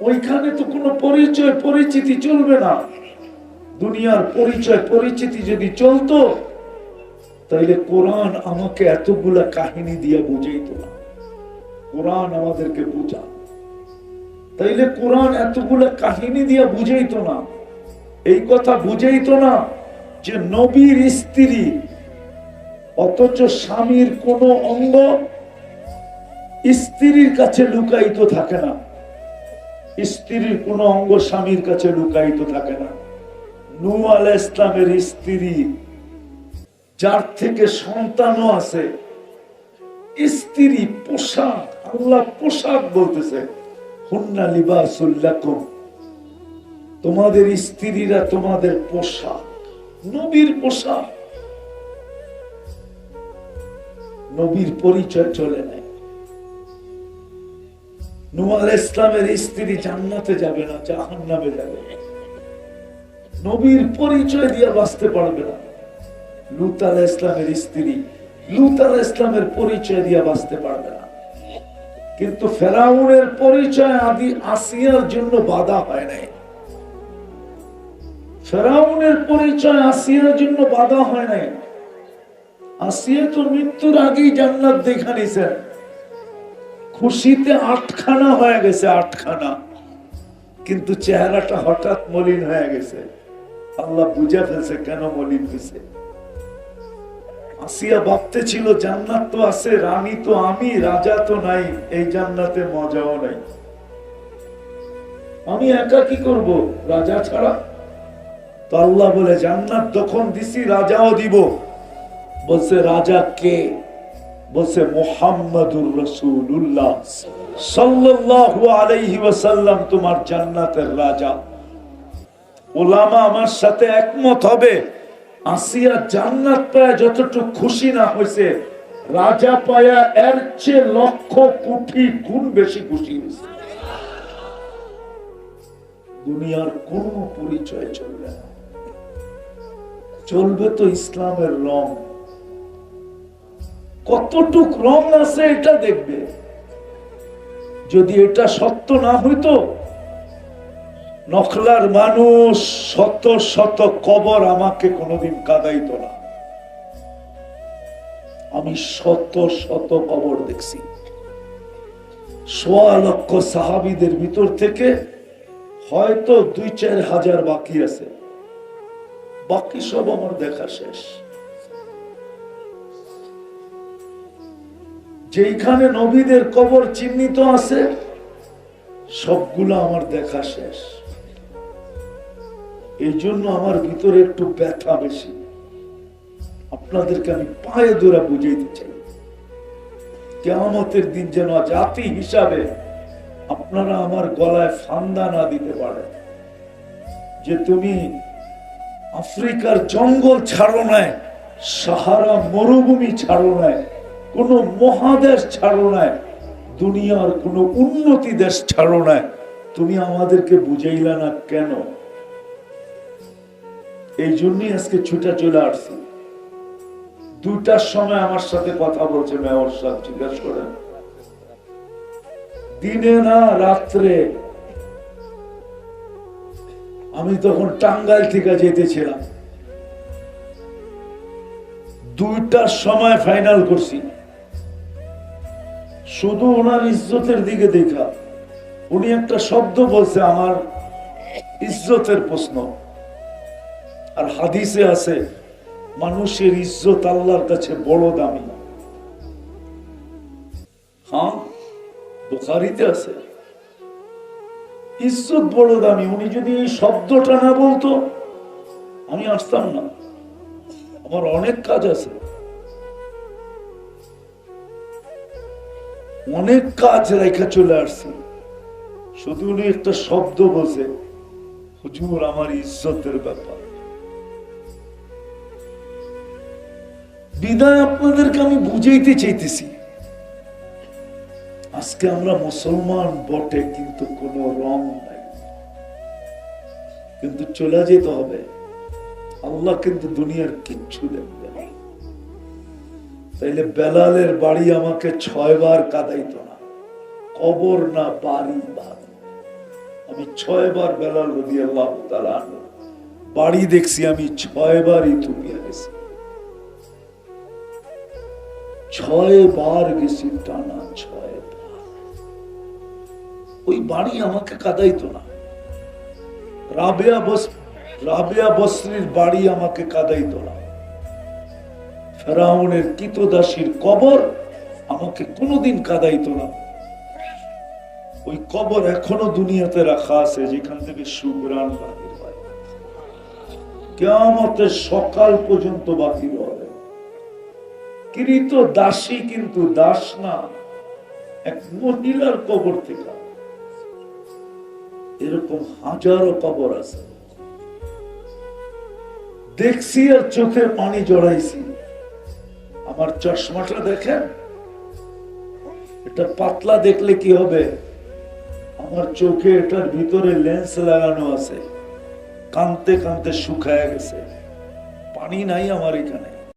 ওইখানে তো কোনো পরিচয় পরিচিতি চলবে না। দুনিয়ার পরিচয় পরিচিতি যদি চলতো, তাইলে কোরআন আমাকে এতগুলা কাহিনী দিয়ে বুঝাইতো না। কোরআন আমাদেরকে বুঝা, তাইলে কোরআন এতগুলা কাহিনী দিয়ে বুঝাইতো না। এই কথা বুঝাইতো না যে নবীর স্ত্রী, অথচ স্বামীর কোন অঙ্গ স্ত্রীর কাছে লুকায়িত থাকে না, স্ত্রীর কোন অঙ্গ স্বামীর কাছে লুকায়িত থাকে না। নূহ আলাইহিস সালামের স্ত্রী যার থেকে সন্তানও আছে, স্ত্রী পোশাক, আল্লাহ পোশাক বলতেছে, হুন্না লিবাসুল লাকুম, তোমাদের স্ত্রীরা তোমাদের পোশাক, নবীর পোশাক। নবীর পরিচয় চলে নাই। নূহ আলাইহিস ইসলামের স্ত্রী জান্নাতে যাবে না, জাহান্নামে যাবে। নবীর পরিচয় দিয়ে বাঁচতে পারবে না। লূত আলাইহিস ইসলামের স্ত্রী লূত আলাইহিস ইসলামের পরিচয় দিয়ে বাঁচতে পারবে না। কিন্তু ফেরাউনের পরিচয় আদি আসিয়ার জন্য বাধা হয় নাই। ফেরাউনের পরিচয় আসিয়ার জন্য বাধা হয় নাই। আসিয়া তো মৃত্যুর আগেই জান্নাত দেখা নিছেন, খুশিতে 8খানা হয়ে গেছে, 8খানা। কিন্তু চেহারাটা হঠাৎ মলিন হয়ে গেছে। আল্লাহ বুঝে ফেলছে কেন মলিন হয়েছে। আসিয়া ভাবতে ছিল জান্নাত তো আছে, রানী তো আমি, রাজা তো নাই, এই জান্নাতে মজাও নাই, আমি একা কি করব রাজা ছাড়া। তো আল্লাহ বলে জান্নাত যখন দিছি রাজাও দিব। বলছে রাজা কে? বলছে মুহাম্মাদুর রাসূলুল্লাহ সাল্লাল্লাহু আলাইহি ওয়াসাল্লাম তোমার জান্নাতের রাজা। উলামা আমার সাথে একমত হবে, আসিয়া জান্নাত পায় যতটুকু খুশি না হয়েছে, রাজা পায়া এর চেয়ে লক্ষ কোটি গুণ বেশি খুশি হয়েছে। দুনিয়ার কোন পরিচয় চলবে না, চলবে তো ইসলামের রং। কতটুক রং আছে এটা দেখবে। যদি এটা সত্য না হইতো, নখলার মানুষ শত শত কবর আমাকে কোনোদিন কাঁদাইতো না। আমি শত শত কবর দেখছি। ১.৫ লক্ষ সাহাবীদের ভিতর থেকে হয়তো ২-৪ হাজার বাকি আছে, বাকি সব আমার দেখা শেষ। যেখানে নবীদের কবর চিহ্নিত আছে সবগুলো আমার দেখা শেষ। এই জন্য আমার ভিতরে একটু ব্যথা বেশি। আপনাদেরকে আমি পায়ে ধরে বুঝাইতে চাই, কিয়ামতের দিন যেন জাতি হিসাবে আপনারা আমার গলায় ফান্দা না দিতে পারে যে তুমি আফ্রিকার জঙ্গল ছাড়ো নাই, সাহারা মরুভূমি ছাড়ো নাই, কোন মহাদেশ ছাড়ো নাই, দুনিয়ার কোন উন্নতি দেশ ছাড়ো নাই, তুমি আমাদেরকে বুঝাইলা না কেন? এই জন্যই আজকে ছুটে চলে আসছি। 2টার সময় আমার সাথে কথা বলছে মেয়র সাহেব, জিজ্ঞাসা করেন দিনে না রাত্রে। আমি তখন টাঙ্গাইল থেকে যেতেছিলাম, 2টার সময় ফাইনাল করছি। শুধু ওনার ইজ্জতের দিকে দেখা, উনি একটা শব্দ বলছে আমার ইজ্জতের প্রশ্ন। আর হাদিসে আছে মানুষের ইজ্জত আল্লাহর কাছে বড় দামি। হ্যাঁ, বুখারীতে আছে ইজ্জত বড় দামি। উনি যদি এই শব্দটা না বলতো আমি আসতাম না, আমার অনেক কাজ আছে, অনেক কাজ রেখে চলে আসছি। শুধু উনি একটা শব্দ বলছে, হুজুর আমার ইজ্জতের ব্যাপার। বিদায় আপনাদেরকে আমি বুঝাইতে চাইতেছি, আজকে আমরা মুসলমান বটে কিন্তু কোনো রং নাই, কিন্তু চলে যেতে হবে। আল্লাহ কিন্তু দুনিয়ার কিচ্ছু দেখবে না। তাইলে বেলালের বাড়ি আমাকে 6 বার কাঁদাইতো না, কবর না বাড়ি বাদ। আমি 6 বার বেলাল রাদিয়াল্লাহু তাআলা আনহু বাড়ি দেখছি, আমি 6 বার ইথিওপিয়া গেছি, 6 বার গেছি টানা 6 বার। ওই বাড়ি আমাকে কাঁদাইতো না। রাবেয়া বসরির বাড়ি আমাকে কাঁদাইতো না। ফেরাউনের কৃতদাসীর কবর আমাকে কোনোদিন কাঁদাইতো না। ওই কবর এখনো দুনিয়াতে রাখা আছে, যেখান থেকে সুঘ্রাণ বাহির হয়, কিয়ামতের সকাল পর্যন্ত বাহির হবে। কৃত দাসী, কিন্তু দাস না, এক মহিলার কবর থেকে। এরকম হাজারো কবর আছে, দেখছি আর চোখে পানি জড়াইছি। আমার চশমাটা দেখেন, এটা পাতলা দেখলে কি হবে, আমার চোখে এটার ভিতরে লেন্স লাগানো আছে, কানতে কানতে শুকায় গেছে, পানি নাই আমার এখানে।